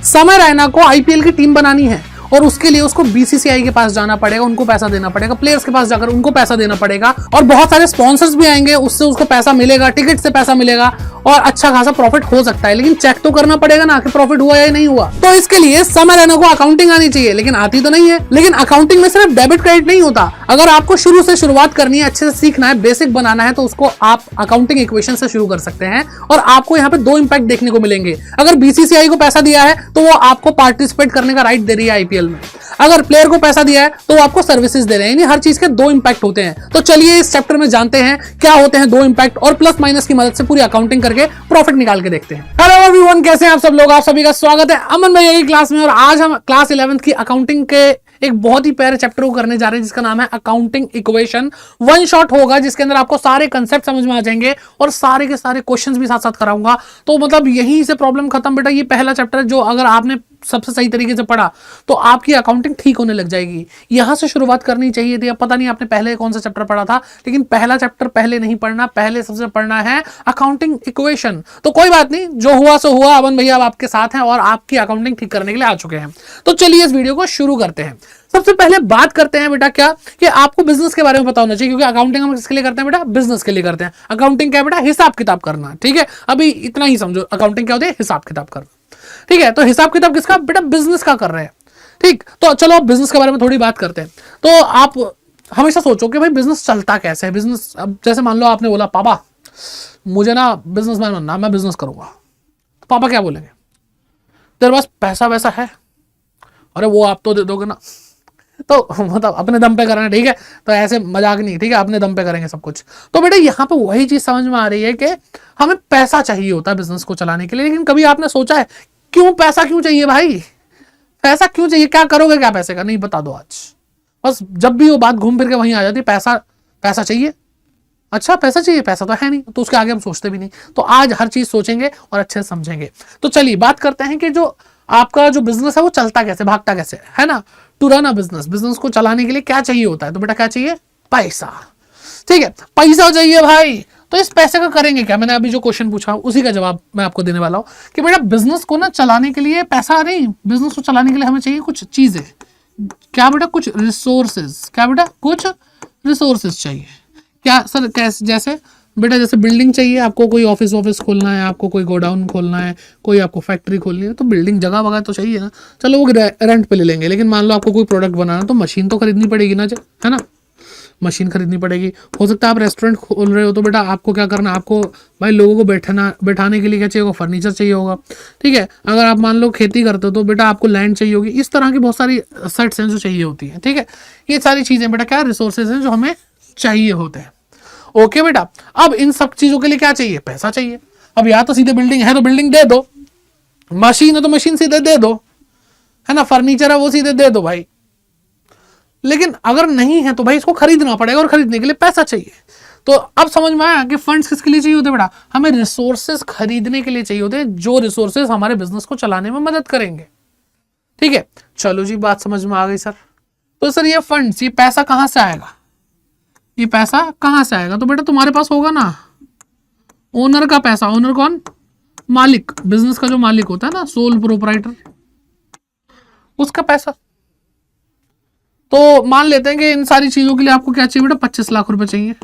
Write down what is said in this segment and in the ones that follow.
समय रैना को आईपीएल की टीम बनानी है और उसके लिए उसको बीसीसीआई के पास जाना पड़ेगा, उनको पैसा देना पड़ेगा, प्लेयर्स के पास जाकर उनको पैसा देना पड़ेगा और बहुत सारे स्पॉन्सर्स भी आएंगे, उससे उसको पैसा मिलेगा, टिकट से पैसा मिलेगा और अच्छा खासा प्रॉफिट हो सकता है। लेकिन चेक तो करना पड़ेगा ना कि प्रॉफिट हुआ या नहीं हुआ। तो इसके लिए समय रैना को अकाउंटिंग आनी चाहिए, लेकिन आती तो नहीं है। लेकिन अकाउंटिंग में सिर्फ डेबिट क्रेडिट नहीं होता। अगर आपको शुरू से शुरुआत करनी है, अच्छे से सीखना है, बेसिक बनाना है, तो उसको आप अकाउंटिंग इक्वेशन से शुरू कर सकते हैं और आपको यहाँ पे दो इंपैक्ट देखने को मिलेंगे। अगर बीसीसीआई को पैसा दिया है तो वो आपको पार्टिसिपेट करने का राइट दे रही है आईपीएल में। अगर प्लेयर को पैसा दिया है तो वो आपको सर्विसेज दे रहे हैं। यानी हर चीज के दो इंपैक्ट होते हैं। तो चलिए इस चैप्टर में जानते हैं क्या होते हैं दो इंपैक्ट और प्लस माइनस की मदद से पूरी अकाउंटिंग करके प्रॉफिट निकाल के देखते हैं। हेलो एवरीवन, कैसे हैं आप सब लोग? आप सभी का स्वागत है अमन भैया की क्लास में। और आज हम क्लास 11th की अकाउंटिंग के एक बहुत ही प्यारे चैप्टर को करने जा रहे हैं जिसका नाम है अकाउंटिंग इक्वेशन। वन शॉट होगा जिसके अंदर आपको सारे कंसेप्ट समझ में आ जाएंगे और सारे के सारे क्वेश्चंस भी साथ साथ कराऊंगा। तो मतलब यहीं से प्रॉब्लम खत्म बेटा। ये पहला चैप्टर है जो अगर आपने सबसे सही तरीके से पढ़ा तो आपकी अकाउंटिंग ठीक होने लग जाएगी। यहां से शुरुआत करनी चाहिए थी। अब पता नहीं आपने पहले कौन सा चैप्टर पढ़ा था, लेकिन पहला चैप्टर पहले नहीं पढ़ना, पहले सबसे पढ़ना है अकाउंटिंग इक्वेशन। तो कोई बात नहीं, जो हुआ सो हुआ। अमन भैया अब आपके साथ हैं और आपकी अकाउंटिंग ठीक करने के लिए आ चुके हैं। तो चलिए इस वीडियो को शुरू करते हैं। सबसे पहले बात करते हैं बेटा क्या कि आपको बिजनेस के बारे में पता होना चाहिए, क्योंकि अकाउंटिंग हम किसके लिए करते हैं बेटा? बिजनेस के लिए करते हैं। अकाउंटिंग क्या बेटा? हिसाब किताब करना। ठीक है, अभी इतना ही समझो। अकाउंटिंग क्या होती है? हिसाब किताब करना। ठीक है, तो हिसाब किताब किसका बेटा? बिजनेस का कर रहे हैं। ठीक, तो चलो अब बिजनेस के बारे में थोड़ी बात करते हैं। तो आप हमेशा सोचो कि भाई बिजनेस चलता कैसे है। बिजनेस, अब जैसे मान लो आपने बोला पापा मुझे ना बिजनेसमैन बनना, मैं बिजनेस करूंगा, तो पापा क्या बोलेंगे? तेरे पास पैसा वैसा है? अरे वो आप तो दे दोगे ना। तो मतलब अपने दम पे करना। ठीक है, तो ऐसे मजाक नहीं। ठीक है, अपने दम पे करेंगे सब कुछ। तो बेटा यहाँ पे वही चीज समझ में आ रही है कि हमें पैसा चाहिए होता है बिजनेस को चलाने के लिए। लेकिन कभी आपने सोचा है क्यों पैसा क्यों चाहिए भाई? पैसा क्यों चाहिए? क्या करोगे क्या पैसे का? नहीं बता दो आज। बस जब भी वो बात घूम फिर के वहीं आ जाती है, पैसा पैसा चाहिए। अच्छा पैसा चाहिए, पैसा तो है नहीं, तो उसके आगे हम सोचते भी नहीं। तो आज हर चीज सोचेंगे और अच्छे से समझेंगे। तो चलिए बात करते हैं कि जो आपका जो बिजनेस है वो चलता कैसे, भागता कैसे है ना। To run a business, business को चलाने के लिए क्या चाहिए होता है? तो बेटा क्या चाहिए? पैसा। ठीक है, पैसा चाहिए भाई। तो इस पैसे का करेंगे क्या? मैंने अभी जो क्वेश्चन पूछा उसी का जवाब मैं आपको देने वाला हूं कि बेटा बिजनेस को ना चलाने के लिए पैसा नहीं, बिजनेस को चलाने के लिए हमें चाहिए कुछ चीजें। क्या बेटा? कुछ रिसोर्सेज। क्या बेटा? कुछ रिसोर्सेज चाहिए। क्या सर? कैसे? जैसे बेटा जैसे बिल्डिंग चाहिए आपको, कोई ऑफिस खोलना है, आपको कोई गोडाउन खोलना है, कोई आपको फैक्ट्री खोलनी है, तो बिल्डिंग जगह वगैरह तो चाहिए ना। चलो वो रेंट पे ले लेंगे। लेकिन मान लो आपको कोई प्रोडक्ट बनाना तो मशीन तो खरीदनी पड़ेगी ना, है ना। मशीन खरीदनी पड़ेगी। हो सकता है आप रेस्टोरेंट खोल रहे हो तो बेटा आपको क्या करना, आपको भाई लोगों को बैठाने के लिए क्या चाहिए होगा? फर्नीचर चाहिए होगा। ठीक है, अगर आप मान लो खेती करते हो तो बेटा आपको लैंड चाहिए होगी। इस तरह की बहुत सारी सेट्स हैं जो चाहिए होती है। ठीक है, ये सारी चीजें बेटा क्या रिसोर्सेज हैं जो हमें चाहिए होते हैं। ओके बेटा, अब इन सब चीजों के लिए क्या चाहिए? पैसा चाहिए। अब या तो सीधे बिल्डिंग है तो बिल्डिंग दे दो, मशीन है तो मशीन सीधे दे दो, है ना, फर्नीचर है वो सीधे दे दो भाई। लेकिन अगर नहीं है तो भाई इसको खरीदना पड़ेगा और खरीदने के लिए पैसा चाहिए। तो अब समझ में आया कि फंड्स किसके लिए चाहिए होते बेटा? हमें रिसोर्सेज खरीदने के लिए चाहिए होते हैं, जो रिसोर्सेज हमारे बिजनेस को चलाने में मदद करेंगे। ठीक है, चलो जी बात समझ में आ गई सर। तो सर ये फंड्स, ये पैसा कहां से आएगा? ये पैसा कहां से आएगा? तो बेटा तुम्हारे पास होगा ना ओनर का पैसा। ओनर कौन? मालिक, बिजनेस का जो मालिक होता है ना, सोल प्रोपराइटर, उसका पैसा। तो मान लेते हैं कि इन सारी चीजों के लिए आपको क्या चाहिए बेटा? 25 लाख रुपए चाहिए।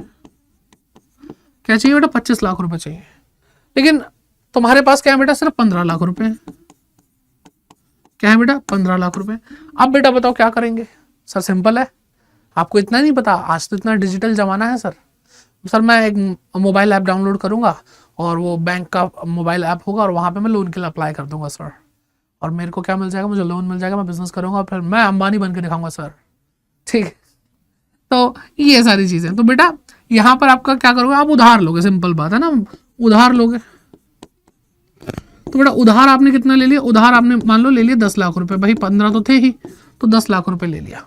क्या चाहिए बेटा? 25 लाख रुपए चाहिए। लेकिन तुम्हारे पास क्या है बेटा? सिर्फ 15 लाख रुपए है। क्या है बेटा? 15 लाख रुपए। अब बेटा बताओ क्या करेंगे? सर सिंपल है, आपको इतना नहीं पता, आज तो इतना डिजिटल जमाना है सर मैं एक मोबाइल ऐप डाउनलोड करूंगा और वो बैंक का मोबाइल ऐप होगा और वहां पे मैं लोन के लिए अप्लाई कर दूंगा सर, और मेरे को क्या मिल जाएगा? मुझे लोन मिल जाएगा, मैं बिजनेस करूंगा और फिर मैं अंबानी बन के दिखाऊंगा सर। ठीक, तो ये सारी चीजें। तो बेटा यहां पर आपका क्या करोगे? आप उधार लोगे, सिंपल बात है ना, उधार लोगे। तो बेटा उधार आपने कितना ले लिया? उधार आपने मान लो ले लिया 10 लाख रुपए। भाई 15 तो थे ही, तो 10 लाख रुपए ले लिया।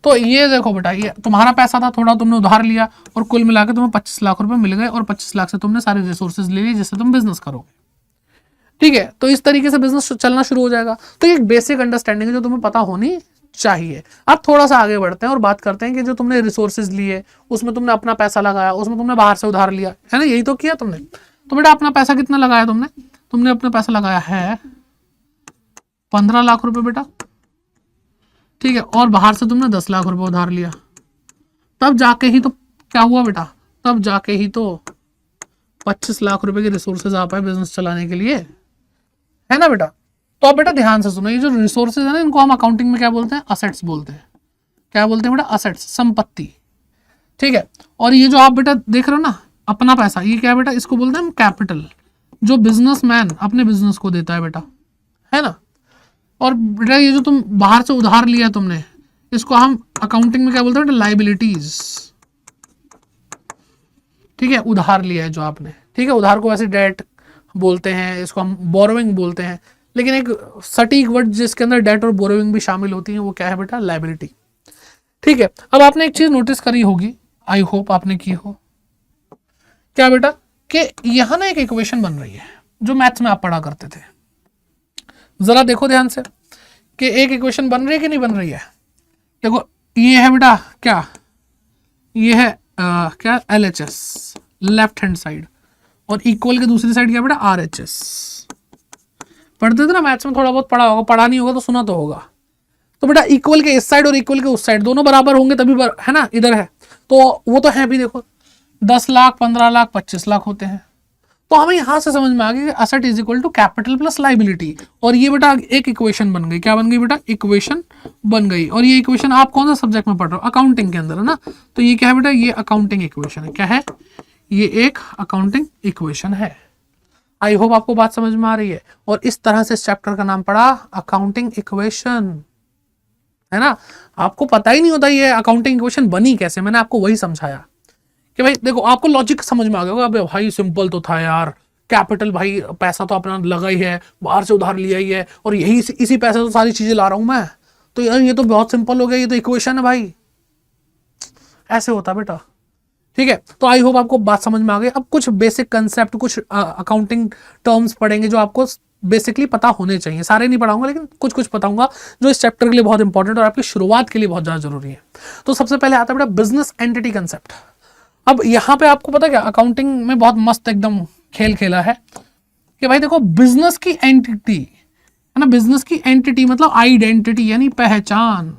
तो ये देखो बेटा, ये तुम्हारा पैसा था, थोड़ा तुमने उधार लिया और कुल मिलाकर तुम्हें 25 लाख रुपए मिल गए और 25 लाख से तुमने सारे रिसोर्सेज ले लिए जिससे तुम बिजनेस करोगे। ठीक है, तो इस तरीके से बिजनेस चलना शुरू हो जाएगा। तो ये एक बेसिक अंडरस्टैंडिंग है जो तुम्हें पता होनी चाहिए। अब थोड़ा सा आगे बढ़ते हैं और बात करते हैं कि जो तुमने रिसोर्सेज लिए उसमें तुमने अपना पैसा लगाया, उसमें तुमने बाहर से उधार लिया, है ना, यही तो किया तुमने। तो बेटा अपना पैसा कितना लगाया तुमने? तुमने अपना पैसा लगाया है 15 लाख रुपए बेटा, ठीक है, और बाहर से तुमने 10 लाख रुपए उधार लिया, तब जाके ही तो क्या हुआ बेटा, तब जाके ही तो 25 लाख रुपए के रिसोर्सेज आ पाए बिजनेस चलाने के लिए, है ना बेटा। तो अब बेटा ध्यान से सुनो, ये जो रिसोर्सेज है ना, इनको हम अकाउंटिंग में क्या बोलते हैं, असेट्स बोलते हैं। क्या बोलते हैं बेटा, असेट्स, संपत्ति, ठीक है। और ये जो आप बेटा देख रहे हो ना अपना पैसा, ये क्या बेटा, इसको बोलते हैं हम कैपिटल, जो बिजनेसमैन अपने बिजनेस को देता है बेटा, है ना। और बेटा ये जो तुम बाहर से उधार लिया तुमने, इसको हम अकाउंटिंग में क्या बोलते हैं बेटा, लाइबिलिटीज, ठीक है, उधार लिया है जो आपने, ठीक है। उधार को वैसे डेट बोलते हैं, इसको हम बोरोइंग बोलते हैं, लेकिन एक सटीक वर्ड जिसके अंदर डेट और बोरोइंग भी शामिल होती है वो क्या है बेटा, लाइबिलिटी, ठीक है। अब आपने एक चीज नोटिस करी होगी, आई होप आपने की हो, क्या बेटा, कि यहां ना एक इक्वेशन बन रही है जो मैथ्स में आप पढ़ा करते थे। जरा देखो ध्यान से कि एक इक्वेशन बन रही है कि नहीं बन रही है। देखो ये है बेटा क्या, ये है क्या, LHS लेफ्ट हैंड साइड, और इक्वल के दूसरी साइड क्या बेटा, RHS। पढ़ते थे ना मैथ्स में, थोड़ा बहुत पढ़ा होगा, पढ़ा नहीं होगा तो सुना तो होगा। तो बेटा इक्वल के इस साइड और इक्वल के उस साइड दोनों बराबर होंगे तभी है ना, इधर है तो वो तो है भी, देखो 10 लाख 15 लाख 25 लाख होते हैं। तो हमें यहां से समझ में आ गया कि asset is equal to capital plus liability, और ये बेटा एक इक्वेशन बन गई। क्या बन गई बेटा, इक्वेशन बन गई। और ये इक्वेशन आप कौन सा सब्जेक्ट में पढ़ रहे हो, अकाउंटिंग के अंदर, है ना। तो ये क्या है बेटा, ये अकाउंटिंग इक्वेशन है। क्या है, ये एक अकाउंटिंग इक्वेशन है। आई होप आपको बात समझ में आ रही है। और इस तरह से इस चैप्टर का नाम पड़ा अकाउंटिंग इक्वेशन, है ना। आपको पता ही नहीं होता ये अकाउंटिंग इक्वेशन बनी कैसे, मैंने आपको वही समझाया कि भाई देखो आपको लॉजिक समझ में आ गया होगा, अबे भाई सिंपल तो था यार, कैपिटल भाई पैसा तो अपना लगा ही है, बाहर से उधार लिया ही है, और यही इसी पैसे से सारी चीजें ला रहा हूं मैं, तो यार ये तो बहुत सिंपल हो गया, ये तो इक्वेशन है भाई, ऐसे होता बेटा, ठीक है। तो आई होप आपको बात समझ में आ गई। अब कुछ बेसिक कंसेप्ट, कुछ अकाउंटिंग टर्म्स पढ़ेंगे जो आपको बेसिकली पता होने चाहिए। सारे नहीं पढ़ाऊंगा लेकिन कुछ कुछ बताऊंगा जो इस चैप्टर के लिए बहुत इंपॉर्टेंट और आपकी शुरुआत के लिए बहुत ज्यादा जरूरी है। तो सबसे पहले आता है बेटा बिजनेस एंटिटी कंसेप्ट। अब यहां पे आपको पता क्या, अकाउंटिंग में बहुत मस्त एकदम खेल खेला है कि भाई देखो बिजनेस की एंटिटी है ना, बिजनेस की एंटिटी मतलब आइडेंटिटी यानी पहचान,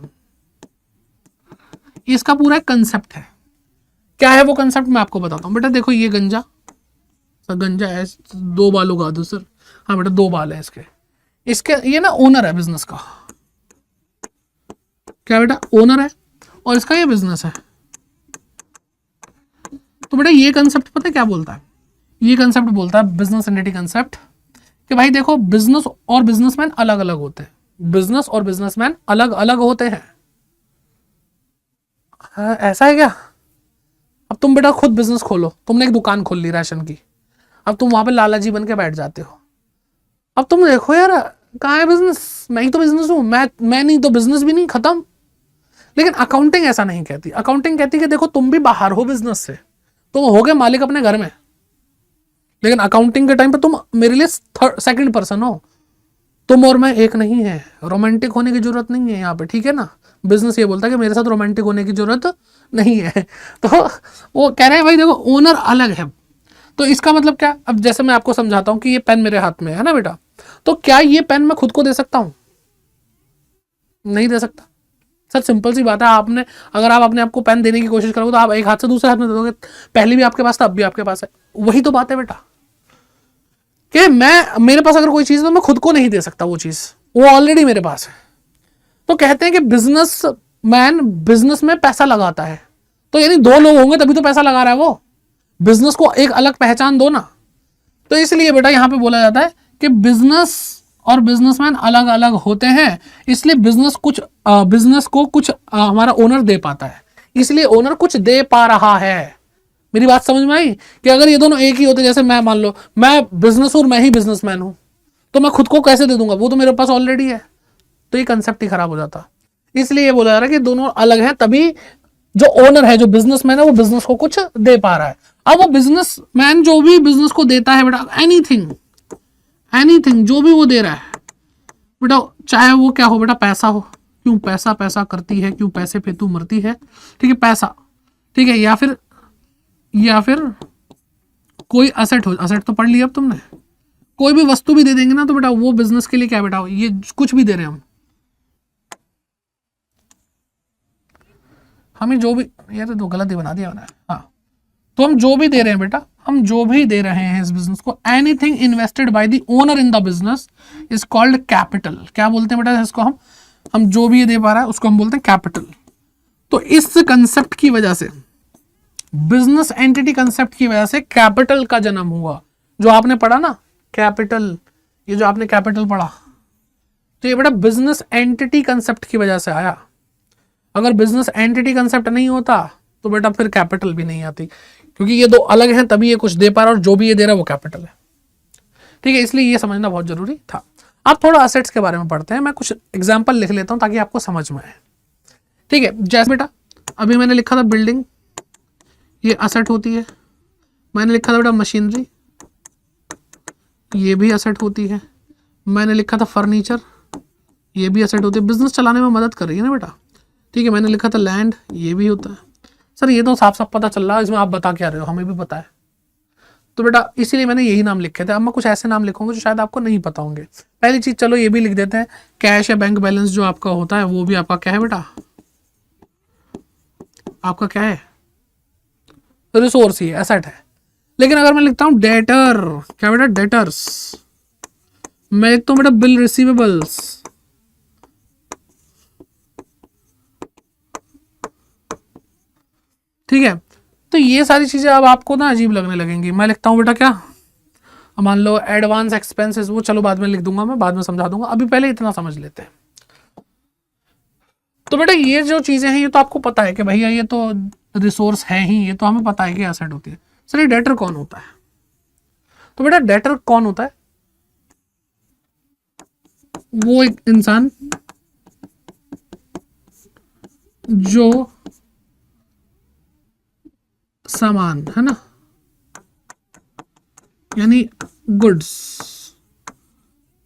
इसका पूरा एक कंसेप्ट है। क्या है वो कंसेप्ट, मैं आपको बताता हूं बेटा। देखो ये गंजा है, 2 बाल उगा दो सर, हाँ बेटा 2 बाल है इसके ये ना ओनर है बिजनेस का, क्या बेटा ओनर है, और इसका ये बिजनेस है। तो बेटा ये कंसेप्ट पता है क्या बोलता है, ये कंसेप्ट बोलता है बिजनेस एंटिटी कंसेप्ट कि भाई देखो बिजनेस और बिजनेसमैन अलग अलग होते हैं, बिजनेस और बिजनेसमैन अलग अलग होते हैं। हाँ, ऐसा है क्या। अब तुम बेटा खुद बिजनेस खोलो, तुमने एक दुकान खोल ली राशन की, अब तुम वहां पे लाला जी बन के बैठ जाते हो। अब तुम देखो यार कहाँ है बिजनेस, मैं ही तो बिजनेस हूं, मैं नहीं तो बिजनेस भी नहीं, खत्म। लेकिन अकाउंटिंग ऐसा नहीं कहती, अकाउंटिंग कहती कि देखो तुम भी बाहर हो बिजनेस से, तुम हो गए मालिक अपने घर में, लेकिन अकाउंटिंग के टाइम पे तुम मेरे लिए सेकंड पर्सन हो, तुम और मैं एक नहीं है। रोमांटिक होने की जरूरत नहीं है यहाँ पे, ठीक है ना। बिजनेस ये बोलता है कि मेरे साथ रोमांटिक होने की जरूरत नहीं है। तो वो कह रहे हैं भाई देखो ओनर अलग है। तो इसका मतलब क्या, अब जैसे मैं आपको समझाता हूं कि ये पेन मेरे हाथ में है ना बेटा, तो क्या ये पेन मैं खुद को दे सकता हूं, नहीं दे सकता सर। सिंपल सी बात है, आपने अगर आप अपने आप को पेन देने की कोशिश करोगे तो आप एक हाथ से दूसरे हाथ में दे दोगे, पहले भी आपके पास था अब भी आपके पास है। वही तो बात है बेटा कि मेरे पास अगर कोई चीज है तो मैं खुद को नहीं दे सकता वो चीज, वो ऑलरेडी मेरे पास है। तो कहते हैं कि बिजनेसमैन बिजनेस में पैसा लगाता है, तो यानी 2 लोग होंगे तभी तो पैसा लगा रहा है वो, बिजनेस को एक अलग पहचान दो ना। तो इसलिए बेटा यहां पे बोला जाता है कि बिजनेस और बिजनेसमैन अलग अलग होते हैं, इसलिए बिजनेस को कुछ हमारा ओनर दे पाता है, इसलिए ओनर कुछ दे पा रहा है। मेरी बात समझ में आई कि अगर ये दोनों एक ही होते, जैसे मैं मान लो मैं बिजनेस और मैं ही बिजनेसमैन हूं, तो मैं खुद को कैसे दे दूंगा, वो तो मेरे पास ऑलरेडी है, तो ये कंसेप्ट ही खराब हो जाता। इसलिए ये बोला जा रहा है कि दोनों अलग हैं, तभी जो ओनर है जो बिजनेसमैन है वो बिजनेस को कुछ दे पा रहा है। अब वो बिजनेसमैन जो भी बिजनेस को देता है बेटा, एनीथिंग जो भी वो दे रहा है बेटा, चाहे वो क्या हो बेटा, पैसा हो, क्यों पैसा पैसा करती है, क्यों पैसे पे तू मरती है, ठीक है पैसा, ठीक है, या फिर कोई असेट हो, असेट तो पढ़ लिया अब तुमने, कोई भी वस्तु भी दे देंगे ना तो बेटा वो बिजनेस के लिए क्या बेटा, ये कुछ भी दे रहे हैं हमें जो भी, ये तो गलत ही बना दिया मैंने, हाँ, तो हम जो भी दे रहे हैं बेटा, हम जो भी दे रहे हैं इस बिजनेस को, anything invested by the owner in the business is called capital. क्या बोलते हैं बेटा इसको, हम जो भी ये दे पा रहा है उसको हम बोलते हैं कैपिटल। तो इस कंसेप्ट की वजह से, बिजनेस एंटिटी कंसेप्ट की वजह से कैपिटल का जन्म हुआ। जो आपने पढ़ा ना कैपिटल, ये जो आपने कैपिटल पढ़ा, तो ये बेटा बिजनेस एंटिटी कंसेप्ट की वजह से आया। अगर बिजनेस एंटिटी कंसेप्ट नहीं होता तो बेटा फिर कैपिटल भी नहीं आती, क्योंकि ये दो अलग हैं तभी ये कुछ दे पा रहा है और जो भी ये दे रहा है वो कैपिटल है। ठीक है, इसलिए ये समझना बहुत जरूरी था। अब थोड़ा असेट्स के बारे में पढ़ते हैं, मैं कुछ एग्जांपल लिख लेता हूं ताकि आपको समझ में आए। ठीक है, जैसे बेटा अभी मैंने लिखा था बिल्डिंग, ये असेट होती है। मैंने लिखा था बेटा मशीनरी, ये भी असेट होती है। मैंने लिखा था फर्नीचर, ये भी असेट होती है, बिजनेस चलाने में मदद कर रही है ना बेटा। ठीक है, मैंने लिखा था लैंड, ये भी होता है। सर ये तो साफ साफ पता चल रहा है, इसमें आप बता क्या रहे हो, हमें भी पता है। तो बेटा इसीलिए मैंने यही नाम लिखे थे। अब मैं कुछ ऐसे नाम लिखूंगा जो शायद आपको नहीं पता होंगे। पहली चीज चलो ये भी लिख देते हैं, कैश या बैंक बैलेंस जो आपका होता है वो भी आपका क्या है बेटा, आपका क्या है, रिसोर्स ही है, एसेट है। लेकिन अगर मैं लिखता हूं डेटर, क्या बेटा डेटर्स, मैं लिखता हूं बेटा बिल रिसीवेबल्स, ठीक है, तो ये सारी चीजें अब आपको ना अजीब लगने लगेंगी। मैं लिखता हूं बेटा क्या, मान लो एडवांस एक्सपेंसेस, वो चलो बाद में लिख दूंगा, मैं बाद में समझा दूंगा, अभी पहले इतना समझ लेते हैं। तो बेटा ये जो चीजें हैं ये तो आपको पता है कि भैया ये तो रिसोर्स है ही, ये तो हमें पता है कि एसेट होती है। सर ये डेटर कौन होता है, तो बेटा डेटर कौन होता है, वो एक इंसान जो सामान है ना, यानी गुड्स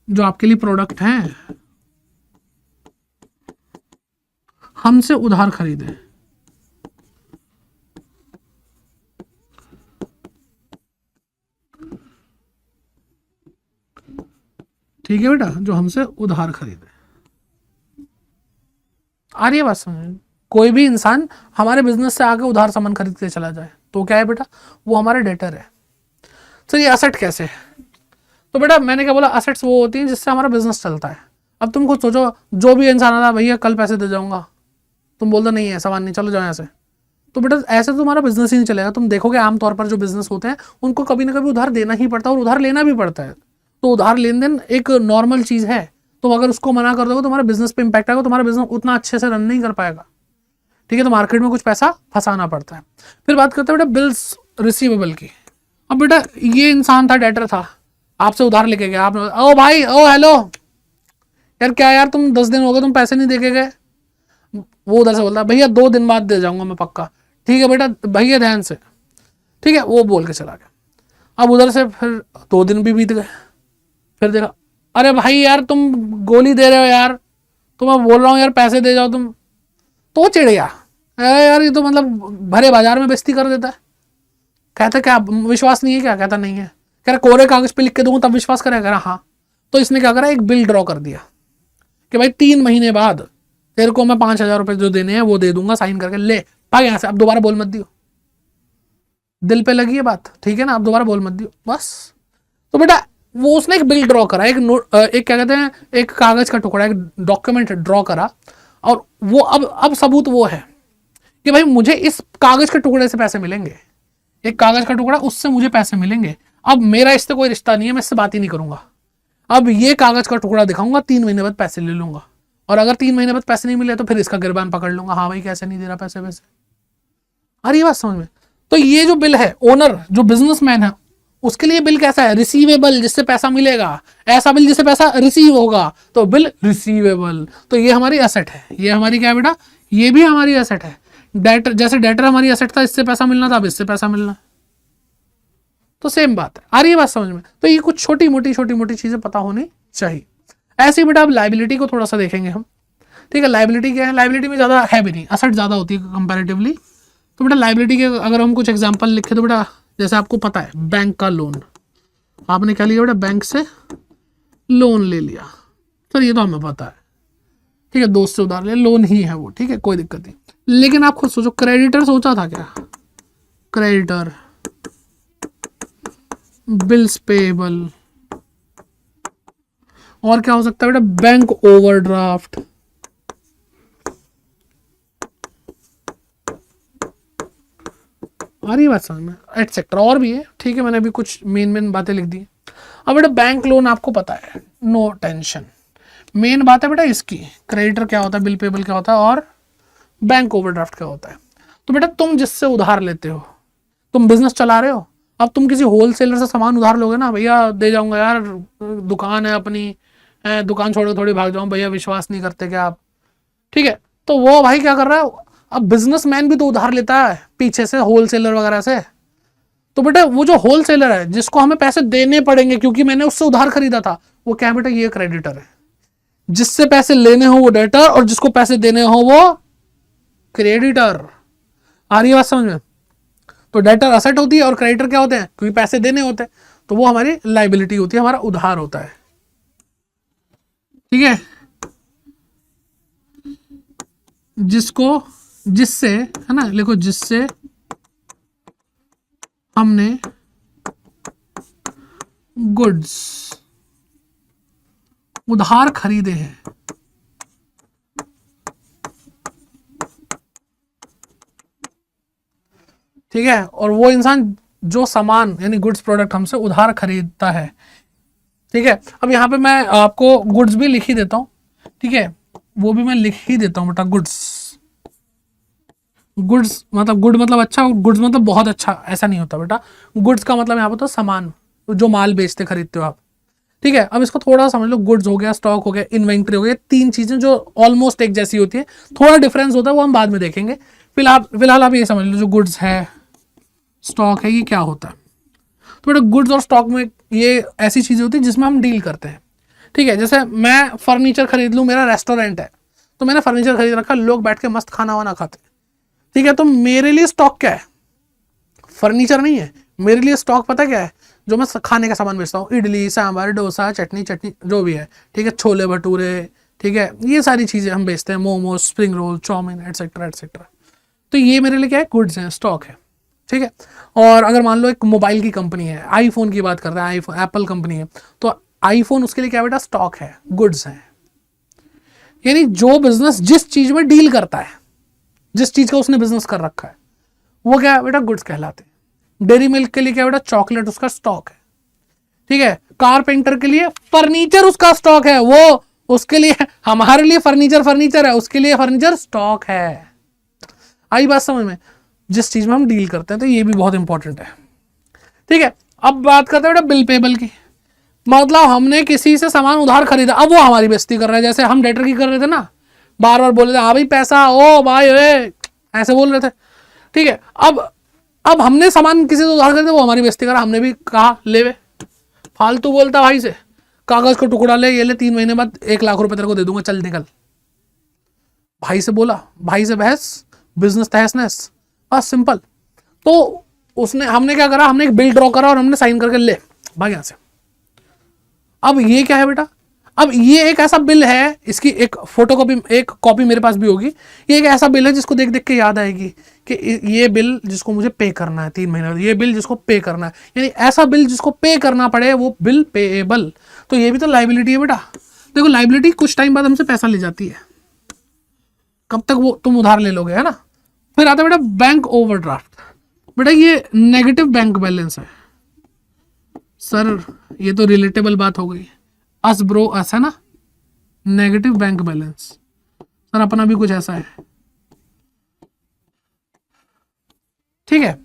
जो आपके लिए प्रोडक्ट हैं, हमसे उधार खरीदे। ठीक है बेटा, जो हमसे उधार खरीदे। आ रही है बात समझ, कोई भी इंसान हमारे बिजनेस से आके उधार सामान खरीद के चला जाए तो क्या है बेटा, वो हमारा डेटर है। तो ये असेट कैसे है, तो बेटा मैंने क्या बोला, असेट्स वो होती हैं जिससे हमारा बिजनेस चलता है। अब तुम खुद सोचो, जो भी इंसान आता है भैया कल पैसे दे जाऊंगा, तुम बोलते नहीं है सामान नहीं, चलो जाओ यहाँ से, तो बेटा ऐसे तो तुम्हारा बिजनेस ही नहीं चलेगा। तुम देखोगे आमतौर पर जो बिजनेस होते हैं उनको कभी ना कभी उधार देना ही पड़ता है और उधार लेना भी पड़ता है। तो उधार लेन देन एक नॉर्मल चीज है, तो अगर उसको मना कर दोगे तुम्हारे बिजनेस पे इंपैक्ट आएगा, तुम्हारा बिजनेस उतना अच्छे से रन नहीं कर पाएगा। ठीक है, तो मार्केट में कुछ पैसा फंसाना पड़ता है। फिर बात करते हैं बेटा बिल्स रिसीवेबल की। अब बेटा ये इंसान था, डेटर था, आपसे उधार लेके गया, आपने ओ भाई ओ हेलो यार क्या यार तुम 10 दिन हो गए तुम पैसे नहीं देके गए। वो उधर से बोलता है भैया 2 दिन बाद दे जाऊंगा मैं पक्का। ठीक है बेटा भैया ध्यान से, ठीक है, वो बोल के चला गया। अब उधर से फिर 2 दिन भी बीत गए, फिर देखा अरे भाई यार तुम गोली दे रहे हो यार, तो मैं बोल रहा हूँ यार पैसे दे जाओ तुम, तो चिढ़ गया, अरे यार ये तो मतलब भरे बाजार में बेइज्जती कर देता है। कहता क्या विश्वास नहीं है क्या, कहता नहीं है, कह रहा कोरे कागज पे लिख के दूंगा तब विश्वास करेगा, हाँ। तो इसने क्या करा, एक बिल ड्रॉ कर दिया कि भाई 3 महीने बाद तेरे को मैं 5,000 रुपए जो देने हैं वो दे दूंगा, साइन करके ले भाग यहाँ से, अब दोबारा बोल मत दियो, दिल पे लगी है बात, ठीक है ना, अब दोबारा बोल मत दियो बस। तो बेटा वो उसने एक बिल ड्रॉ करा, एक क्या कहते हैं, एक कागज का टुकड़ा, एक डॉक्यूमेंट ड्रॉ करा, और वो अब सबूत वो है कि भाई मुझे इस कागज के टुकड़े से पैसे मिलेंगे, एक कागज का टुकड़ा उससे मुझे पैसे मिलेंगे। अब मेरा इससे कोई रिश्ता नहीं है, मैं इससे बात ही नहीं करूंगा, अब ये कागज का टुकड़ा दिखाऊंगा, 3 महीने बाद पैसे ले लूंगा, और अगर 3 महीने बाद पैसे नहीं मिले तो फिर इसका गिरबान पकड़ लूंगा, हाँ भाई कैसे नहीं दे रहा पैसे वैसे। अरे बात समझ में, तो ये जो बिल है, ओनर जो बिजनेसमैन है उसके लिए बिल कैसा है, रिसीवेबल, जिससे पैसा मिलेगा, ऐसा बिल जिससे पैसा रिसीव होगा, तो बिल रिसीवेबल। तो ये हमारी एसेट है, ये हमारी क्या है बेटा, ये भी हमारी एसेट है। डेटर, जैसे डेटर हमारी एसेट था, इससे पैसा मिलना था, अब इससे पैसा मिलना, तो सेम बात है। आ रही है बात समझ में, तो ये कुछ छोटी मोटी चीजें पता होनी चाहिए। ऐसे ही बेटा अब लाइबिलिटी को थोड़ा सा देखेंगे हम। ठीक है, लाइबिलिटी क्या है, लाइबिलिटी में ज्यादा है भी नहीं, एसेट ज्यादा होती है कंपैरेटिवली। तो बेटा लाइबिलिटी के अगर हम कुछ एग्जांपल लिखे तो बेटा जैसे आपको पता है बैंक का लोन, आपने क्या लिया बेटा, बैंक से लोन ले लिया। सर ये तो हमें पता है, ठीक है, दोस्त से उधार लिया, लोन ही है वो, ठीक है, कोई दिक्कत नहीं। लेकिन आप खुद सोचो, क्रेडिटर सोचा था क्या? क्रेडिटर, बिल्स पेएबल, और क्या हो सकता है बेटा, बैंक ओवरड्राफ्ट, आ रही बात समझ में, एटसेट्रा, और भी है, ठीक है, मैंने अभी कुछ मेन बातें लिख दी। अब बेटा बैंक लोन आपको पता है, नो टेंशन। मेन बात है बेटा इसकी, क्रेडिटर क्या होता है, बिल पेबल क्या होता है, और बैंक ओवरड्राफ्ट क्या होता है। तो बेटा तुम जिससे उधार लेते हो, तुम बिजनेस चला रहे हो, अब तुम किसी होलसेलर से सामान उधार लोगे ना, भैया दे जाऊंगा यार, दुकान है अपनी, दुकान छोड़ के थोड़ी भाग जाऊं, भैया विश्वास नहीं करते क्या आप, ठीक है, तो वो भाई क्या कर रहा है, अब बिजनेसमैन भी तो उधार लेता है पीछे से होलसेलर वगैरह से। तो बेटा वो जो होलसेलर है जिसको हमें पैसे देने पड़ेंगे क्योंकि मैंने उससे उधार खरीदा था, वो क्या है बेटा, ये क्रेडिटर है। जिससे पैसे लेने हो वो डेटर, और जिसको पैसे देने हो वो क्रेडिटर। आ रही है बात समझ में? तो डेटर असेट होती है और क्रेडिटर क्या होते हैं, क्योंकि पैसे देने होते हैं, तो वो हमारी लाइबिलिटी होती है, हमारा उधार होता है, ठीक है। जिससे है ना, लिखो, जिससे हमने गुड्स उधार खरीदे हैं, ठीक है, और वो इंसान जो सामान यानी गुड्स प्रोडक्ट हमसे उधार खरीदता है, ठीक है। अब यहाँ पे मैं आपको गुड्स भी लिख ही देता हूँ, ठीक है, वो भी मैं लिख ही देता हूँ बेटा, गुड्स मतलब गुड मतलब अच्छा, गुड्स मतलब बहुत अच्छा, ऐसा नहीं होता बेटा। गुड्स का मतलब यहाँ पर तो सामान, जो माल बेचते खरीदते हो आप, ठीक है। अब इसको थोड़ा समझ लो, गुड्स हो गया, स्टॉक हो गया, इन्वेंट्री हो गया, तीन चीजें जो ऑलमोस्ट एक जैसी होती है, थोड़ा डिफरेंस होता है वो हम बाद में देखेंगे। फिलहाल आप ये समझ लो, जो गुड्स है, स्टॉक है, ये क्या होता है। तो बेटा गुड्स और स्टॉक में ये ऐसी चीजें होती है जिसमें हम डील करते हैं, ठीक है। जैसे मैं फर्नीचर खरीद लूँ, मेरा रेस्टोरेंट है, तो मैंने फर्नीचर खरीद रखा, लोग बैठ के मस्त खाना वाना खाते, ठीक है, तो मेरे लिए स्टॉक क्या है, फर्नीचर नहीं है, मेरे लिए स्टॉक पता क्या है, जो मैं खाने का सामान बेचता हूँ, इडली सांभर डोसा चटनी जो भी है, ठीक है, छोले भटूरे, ठीक है, ये सारी चीज़ें हम बेचते हैं, momos, spring roll, chow mein, etcetera etcetera. तो ये मेरे लिए क्या है, गुड्स हैं, स्टॉक है, ठीक है। और अगर मान लो एक मोबाइल की कंपनी है, आईफोन की बात करते हैं, आईफोन एप्पल कंपनी है, तो आईफोन उसके लिए क्या बेटा, स्टॉक है, गुड्स है। यानी जो बिजनेस जिस चीज में डील करता है, जिस चीज का उसने बिजनेस कर रखा है, वो क्या है बेटा, गुड्स कहलाते हैं। डेयरी मिल्क के लिए क्या बेटा, चॉकलेट उसका स्टॉक है, ठीक है। कारपेंटर के लिए फर्नीचर उसका स्टॉक है, वो उसके लिए, हमारे लिए फर्नीचर है, उसके लिए फर्नीचर स्टॉक है। आई बात समझ में? जिस चीज में हम डील करते हैं, तो ये भी बहुत इंपॉर्टेंट है, ठीक है। अब बात करते हैं बेटा बिल पेबल की, मतलब हमने किसी से सामान उधार खरीदा, अब वो हमारी बेइज्जती कर रहा है, जैसे हम डेटर की कर रहे थे ना, बार बार बोल रहे थे, हाँ भाई पैसा, ओ भाई ऐसे बोल रहे थे, ठीक है। अब हमने सामान किसी से उधार खरीदा, वो हमारी बेइज्जती करा, हमने भी कहा ले वे, फालतू बोलता भाई से, कागज को टुकड़ा ले, ये ले, 3 महीने बाद 1 लाख रुपए तेरे को दे दूंगा, चल निकल। भाई से बोला, भाई से बहस, बिजनेस तहस नहस, बस सिंपल। तो हमने क्या करा, हमने एक बिल ड्रॉ करा और हमने साइन करके ले भाग यहां से। अब ये क्या है बेटा, अब ये एक ऐसा बिल है, इसकी एक फोटोकॉपी, एक कॉपी मेरे पास भी होगी। ये एक ऐसा बिल है जिसको देख देख के याद आएगी कि ये बिल जिसको मुझे पे करना है 3 महीने बाद, ये बिल जिसको पे करना है, यानी ऐसा बिल जिसको पे करना पड़े, वो बिल पेएबल। तो ये भी तो लाइबिलिटी है बेटा। देखो लाइबिलिटी कुछ टाइम बाद हमसे पैसा ले जाती है, कब तक वो तुम उधार ले लोगे, है ना। फिर आता है बेटा बैंक ओवरड्राफ्ट। बेटा ये नेगेटिव बैंक बैलेंस है। सर ये तो रिलेटेबल बात हो गई, अस ब्रो अस, है ना, नेगेटिव बैंक बैलेंस। सर अपना भी कुछ ऐसा है, ठीक है।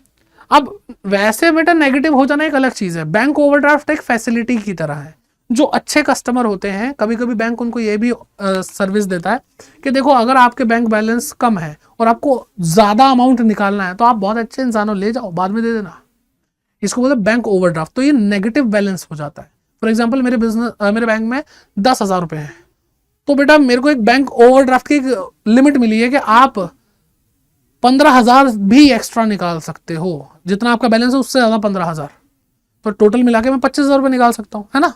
अब वैसे बेटा नेगेटिव हो जाना एक अलग चीज है, बैंक ओवरड्राफ्ट एक फैसिलिटी की तरह है। जो अच्छे कस्टमर होते हैं, कभी कभी बैंक उनको ये भी सर्विस देता है कि देखो अगर आपके बैंक बैलेंस कम है और आपको ज्यादा अमाउंट निकालना है, तो आप बहुत अच्छे इंसानों ले जाओ, बाद में दे देना, इसको बोलते हैं बैंक ओवरड्राफ्ट। तो ये नेगेटिव बैलेंस हो जाता है। फॉर एग्जांपल मेरे बैंक में 10,000 रुपए है, तो बेटा मेरे को एक बैंक ओवरड्राफ्ट की लिमिट मिली है कि आप 15,000 भी एक्स्ट्रा निकाल सकते हो, जितना आपका बैलेंस है उससे ज्यादा 15,000, तो टोटल मिला के मैं 25,000 रुपये निकाल सकता हूँ, है ना।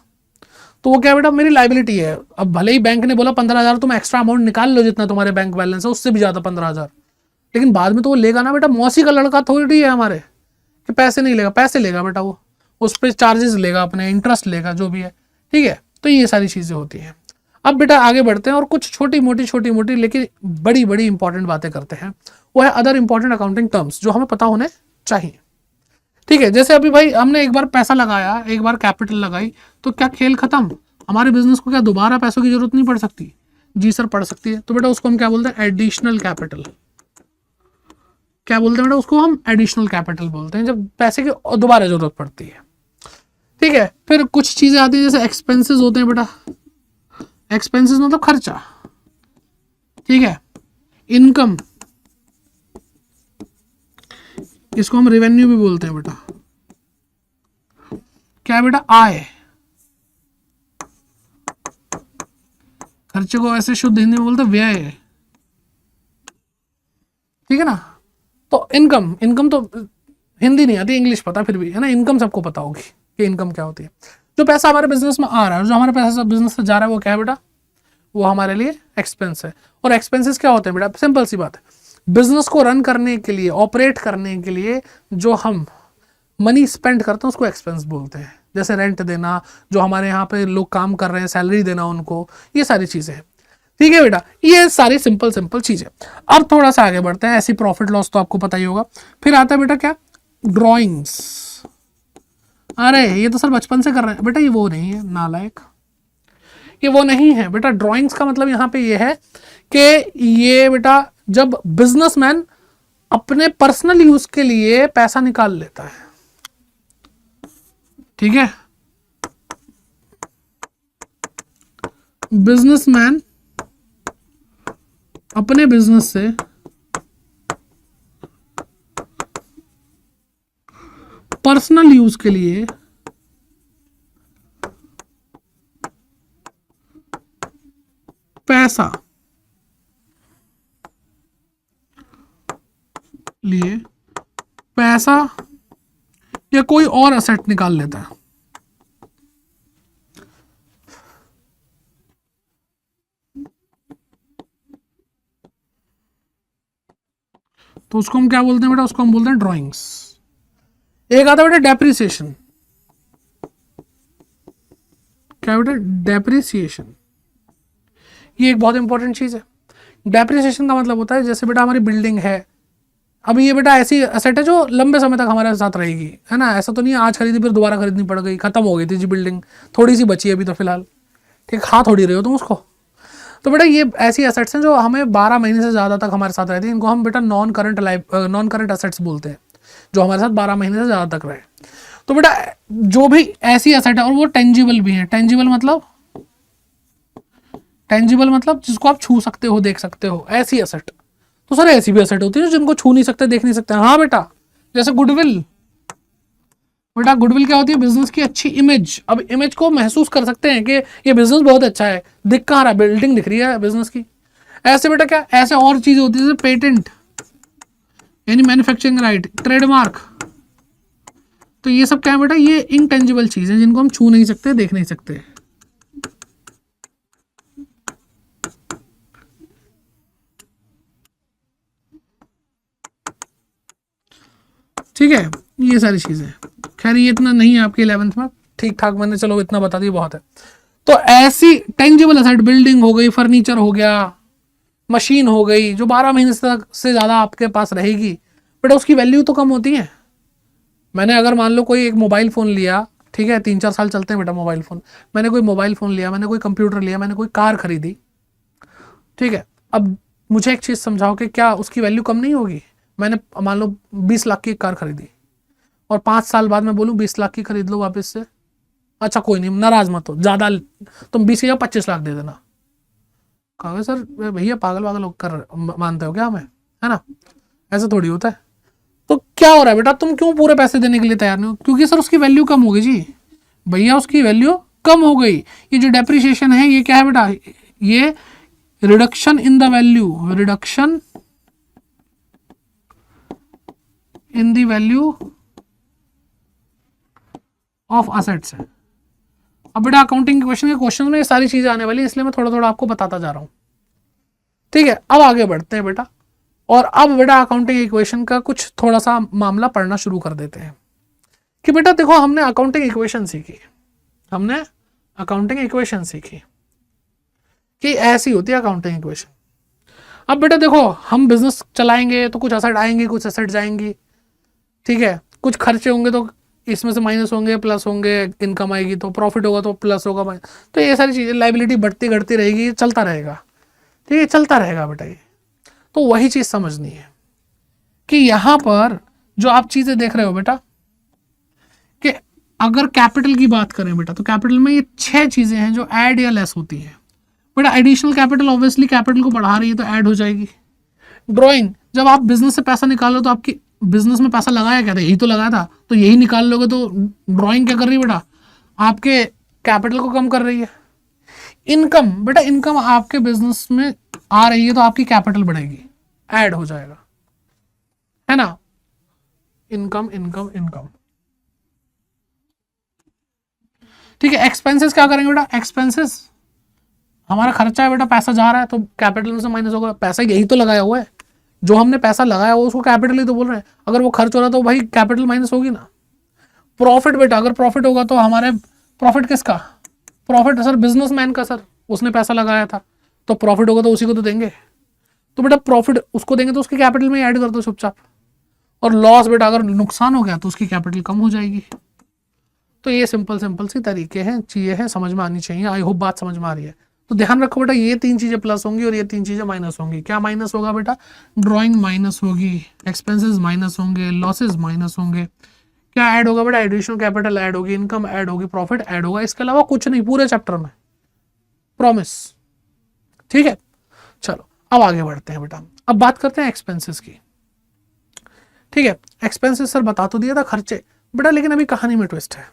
तो वो क्या बेटा मेरी लाइबिलिटी है। अब भले ही बैंक ने बोला 15,000 तुम एक्स्ट्रा अमाउंट निकाल लो जितना तुम्हारे बैंक बैलेंस है, उससे भी ज्यादा 15,000, लेकिन बाद में तो वो लेगा ना बेटा, मौसी का लड़का थोड़ी है हमारे कि पैसे नहीं लेगा, पैसे लेगा बेटा वो, उस पर चार्जेस लेगा, अपने इंटरेस्ट लेगा, जो भी है, ठीक है। तो ये सारी चीजें होती हैं। अब बेटा आगे बढ़ते हैं और कुछ छोटी मोटी लेकिन बड़ी बड़ी इंपॉर्टेंट बातें करते हैं। वो है अदर इंपॉर्टेंट अकाउंटिंग टर्म्स जो हमें पता होने चाहिए, ठीक है। जैसे अभी भाई हमने एक बार पैसा लगाया, एक बार कैपिटल लगाई, तो क्या खेल खत्म? हमारे बिजनेस को क्या दोबारा पैसों की जरूरत नहीं पड़ सकती? जी सर पड़ सकती है। तो बेटा उसको हम क्या बोलते हैं? Additional capital. क्या बोलते हैं बेटा उसको? हम एडिशनल कैपिटल बोलते हैं, जब पैसे की दोबारा जरूरत पड़ती है, ठीक है। फिर कुछ चीजें आती है जैसे एक्सपेंसेस होते हैं बेटा, एक्सपेंसेस मतलब खर्चा, ठीक है। इनकम, इसको हम रेवेन्यू भी बोलते हैं बेटा। क्या है बेटा? आय। खर्चे को ऐसे शुद्ध हिंदी में बोलते हैं व्यय, ठीक है ना। तो इनकम, इनकम तो हिंदी नहीं आती, इंग्लिश पता फिर भी, है ना। इनकम सबको पता होगी कि इनकम क्या होती है। जो पैसा हमारे बिजनेस में आ रहा है, जो हमारे पैसा बिजनेस से जा रहा है, वो क्या है बेटा? वो हमारे लिए एक्सपेंस है। और एक्सपेंसेस क्या होते हैं बेटा? सिंपल सी बात है, बिजनेस को रन करने के लिए, ऑपरेट करने के लिए जो हम मनी स्पेंड करते हैं उसको एक्सपेंस बोलते हैं। जैसे रेंट देना, जो हमारे यहाँ पे लोग काम कर रहे हैं सैलरी देना उनको, ये सारी चीजें हैं, ठीक है बेटा। ये सारी सिंपल सिंपल चीजें। अब थोड़ा सा आगे बढ़ते हैं। ऐसी प्रॉफिट लॉस तो आपको पता ही होगा। फिर आता है बेटा क्या? ड्रॉइंग्स। अरे ये तो सर बचपन से कर रहे हैं बेटा, ये वो नहीं है नालायक, ये वो नहीं है बेटा। ड्राइंग्स का मतलब यहाँ पे ये है कि ये बेटा जब बिजनेसमैन अपने पर्सनल यूज के लिए पैसा निकाल लेता है, ठीक है। बिजनेसमैन अपने बिजनेस से पर्सनल यूज के लिए पैसा या कोई और असेट निकाल लेता है, तो उसको हम क्या बोलते हैं बेटा? उसको हम बोलते हैं ड्राइंग्स। एक आता है बेटा डेप्रिसिएशन। क्या बेटा? डेप्रिसिएशन। ये एक बहुत इंपॉर्टेंट चीज है। डेप्रिसिएशन का मतलब होता है जैसे बेटा हमारी बिल्डिंग है, अब ये बेटा ऐसी असेट है जो लंबे समय तक हमारे साथ रहेगी, है ना। ऐसा तो नहीं आज खरीदी फिर दोबारा खरीदनी पड़ गई, खत्म हो गई थी जी बिल्डिंग, थोड़ी सी बची है अभी तो फिलहाल, ठीक, खा थोड़ी रहे हो तुम उसको। तो बेटा ये ऐसी असेट्स हैं जो हमें 12 महीने से ज़्यादा तक हमारे साथ रहती है, इनको हम बेटा नॉन करंट असेट्स बोलते हैं, जो हमारे साथ 12 महीने से ज़्यादा तक रहे। तो बेटा जो भी ऐसी असेट है, और वो टेंजिबल भी है। टेंजिबल मतलब जिसको आप छू सकते हो, देख सकते हो, ऐसी असेट। तो सर ऐसी भी असेट होती है जिनको छू नहीं सकते, देख नहीं सकते। हाँ बेटा, जैसे गुडविल। बेटा गुडविल क्या होती है? बिजनेस की अच्छी इमेज। अब इमेज को महसूस कर सकते हैं कि ये बिजनेस बहुत अच्छा है, दिख कहाँ रहा? बिल्डिंग दिख रही है बिजनेस की। ऐसे बेटा क्या, ऐसे और चीजें होती है जैसे पेटेंट यानी मैन्युफैक्चरिंग राइट, ट्रेडमार्क। तो ये सब क्या है बेटा? ये इनटेंजिबल चीज है जिनको हम छू नहीं सकते, देख नहीं सकते। ठीक है, ये सारी चीजें। खैर ये इतना नहीं है आपके 11th में, ठीक ठाक मैंने चलो इतना बता दिया, बहुत है। तो ऐसी टेंजिबल असेट, बिल्डिंग हो गई, फर्नीचर हो गया, मशीन हो गई, जो 12 महीने तक से ज्यादा आपके पास रहेगी, बेटा उसकी वैल्यू तो कम होती है। मैंने अगर मान लो कोई एक मोबाइल फोन लिया, ठीक है, 3-4 साल चलते हैं बेटा मोबाइल फोन, मैंने कोई मोबाइल फोन लिया, मैंने कोई कंप्यूटर लिया, मैंने कोई कार खरीदी, ठीक है। अब मुझे एक चीज समझाओ कि क्या उसकी वैल्यू कम नहीं होगी? मैंने मान लो 20 लाख की कार खरीदी, और 5 साल बाद मैं बोलूँ 20 लाख की खरीद लो वापस से, अच्छा कोई नहीं, नाराज मत हो, ज्यादा तुम 20 की 25 लाख दे देना। कहा सर भैया पागल कर मानते हो क्या हमें, है ना, ऐसा थोड़ी होता है। तो क्या हो रहा है बेटा, तुम क्यों पूरे पैसे देने के लिए तैयार नहीं हो? क्योंकि सर उसकी वैल्यू कम हो गई जी, भैया उसकी वैल्यू कम हो गई। ये जो डेप्रिसिएशन है ये क्या है बेटा? ये reduction in the value, reduction in the value of assets है। अब बेटा अकाउंटिंग के क्वेश्चन में ये सारी चीजें आने वाली है, इसलिए मैं थोड़ा थोड़ा आपको बताता जा रहा हूँ। ठीक है, अब आगे बढ़ते हैं बेटा, और अब बेटा अकाउंटिंग इक्वेशन का कुछ थोड़ा सा मामला पढ़ना शुरू कर देते हैं। कि बेटा देखो, हमने अकाउंटिंग इक्वेशन सीखी, हमने अकाउंटिंग इक्वेशन सीखी कि ऐसी होती है अकाउंटिंग इक्वेशन। अब बेटा देखो, हम बिजनेस चलाएंगे तो कुछ एसेट आएंगे, कुछ एसेट जाएंगी, ठीक है, कुछ खर्चे होंगे तो इसमें से माइनस होंगे, प्लस होंगे, इनकम आएगी तो प्रॉफिट होगा तो प्लस होगा, माइनस, तो ये सारी चीज़ें, लाइबिलिटी बढ़ती घटती रहेगी, चलता रहेगा। ठीक है, चलता रहेगा बेटा ये। तो वही चीज़ समझनी है कि यहाँ पर जो आप चीज़ें देख रहे हो बेटा, कि अगर कैपिटल की बात करें बेटा, तो कैपिटल में ये 6 चीज़ें हैं जो ऐड या लेस होती हैं बेटा। एडिशनल कैपिटल ऑब्वियसली कैपिटल को बढ़ा रही है तो ऐड हो जाएगी। ड्राइंग, जब आप बिजनेस से पैसा निकालो तो आपकी बिजनेस में पैसा लगाया क्या था, यही तो लगाया था, तो यही निकाल लोगे तो ड्राइंग क्या कर रही है बेटा, आपके कैपिटल को कम कर रही है। इनकम, बेटा इनकम आपके बिजनेस में आ रही है तो आपकी कैपिटल बढ़ेगी, ऐड हो जाएगा, है ना। इनकम इनकम इनकम, ठीक है। एक्सपेंसेस क्या करेंगे बेटा, एक्सपेंसेस हमारा खर्चा है बेटा, पैसा जा रहा है तो कैपिटल में से माइनस होगा, पैसा यही तो लगाया हुआ है, जो हमने पैसा लगाया हुआ उसको कैपिटल ही तो बोल रहे हैं। अगर वो खर्च हो रहा है तो भाई कैपिटल माइनस होगी ना। प्रॉफिट बेटा, अगर प्रॉफिट होगा तो हमारे प्रॉफिट किसका, प्रॉफिट सर बिजनेसमैन का, सर उसने पैसा लगाया था तो प्रॉफिट होगा तो उसी को तो देंगे, तो बेटा प्रॉफिट उसको देंगे तो उसके कैपिटल में ऐड कर दो चुपचाप। और लॉस बेटा, अगर नुकसान हो गया तो उसकी कैपिटल कम हो जाएगी। तो ये सिंपल सिंपल सी तरीके हैं, चीज़ें हैं, समझ में आनी चाहिए। आई होप बात समझ में आ रही है। तो ध्यान रखो बेटा, ये 3 चीज़ें प्लस होंगी और ये 3 चीज़ें माइनस होंगी। क्या माइनस होगा बेटा, ड्राइंग माइनस होगी, एक्सपेंसेस माइनस होंगे, लॉसेस माइनस होंगे। क्या ऐड होगा बेटा, एडिशनल कैपिटल ऐड होगी, इनकम ऐड होगी, प्रॉफिट ऐड होगा, इसके अलावा कुछ नहीं पूरे चैप्टर में, प्रॉमिस। ठीक है, चलो अब आगे बढ़ते हैं बेटा। अब बात करते हैं एक्सपेंसेस की। ठीक है, एक्सपेंसेस सर बता तो दिया था, खर्चे बेटा, लेकिन अभी कहानी में ट्विस्ट है।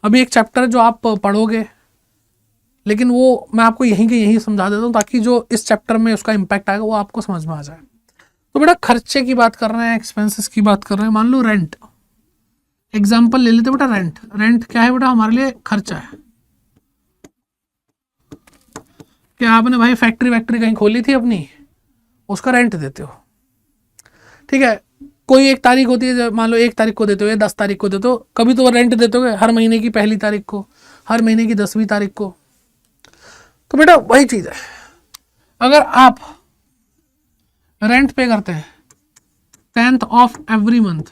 अभी एक चैप्टर जो आप पढ़ोगे, लेकिन वो मैं आपको यहीं के यहीं समझा देता हूँ ताकि जो इस चैप्टर में उसका इम्पैक्ट आएगा वो आपको समझ में आ जाए। तो बेटा खर्चे की बात कर रहे हैं, एक्सपेंसेस की बात कर रहे हैं। मान लो रेंट, एग्जाम्पल ले लेते बेटा। रेंट, रेंट क्या है बेटा, हमारे लिए खर्चा है। क्या आपने भाई फैक्ट्री वैक्ट्री कहीं खोली थी अपनी, उसका रेंट देते हो। ठीक है, कोई एक तारीख होती है, मान लो 1 तारीख को देते हो या 10 तारीख को देते हो, कभी तो वो रेंट देते हो हर महीने की पहली तारीख को, हर महीने की 10वीं तारीख को। तो बेटा वही चीज है, अगर आप रेंट पे करते हैं 10th of every month,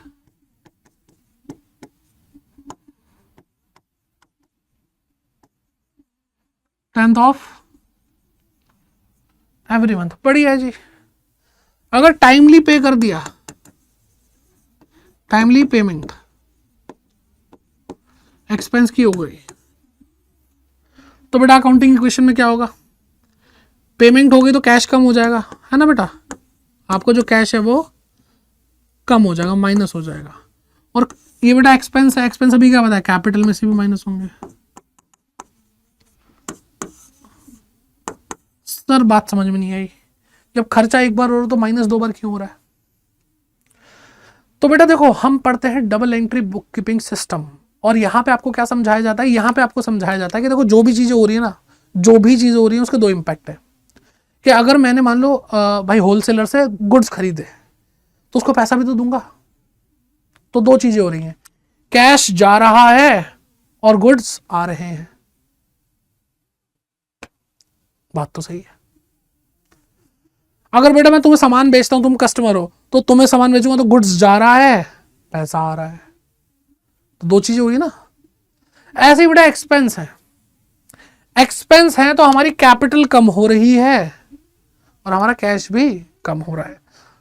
tenth of every month, बढ़िया है जी। अगर टाइमली पे कर दिया, टाइमली पेमेंट एक्सपेंस की हो गई, तो बेटा अकाउंटिंग इक्वेशन में क्या होगा, पेमेंट होगी तो कैश कम हो जाएगा, है ना बेटा, आपको जो कैश है वो कम हो जाएगा, माइनस हो जाएगा। और ये बेटा एक्सपेंस है, एक्सपेंस अभी क्या बताया, कैपिटल में से भी माइनस होंगे। सर बात समझ में नहीं आई, जब खर्चा एक बार हो रहा तो माइनस 2 बार क्यों हो रहा है। तो बेटा देखो, हम पढ़ते हैं double entry book keeping system, और यहाँ पे आपको क्या समझाया जाता है, यहाँ पे आपको समझाया जाता है कि देखो जो भी चीज़ें हो रही है ना, जो भी चीज़ें हो रही है उसके 2 इम्पैक्ट है। कि अगर मैंने मान लो भाई होलसेलर से गुड्स खरीदे तो उसको पैसा भी तो दूंगा, तो 2 चीज़ें हो रही हैं, कैश जा रहा है और गुड्स आ रहे हैं। बात तो सही है। अगर बेटा मैं तुम्हें सामान बेचता हूं, तुम कस्टमर हो, तो तुम्हें सामान बेचूंगा तो गुड्स जा रहा है, पैसा आ रहा है, तो 2 चीजें हुई ना। ऐसे ही बेटा एक्सपेंस है, एक्सपेंस है तो हमारी कैपिटल कम हो रही है और हमारा कैश भी कम हो रहा है।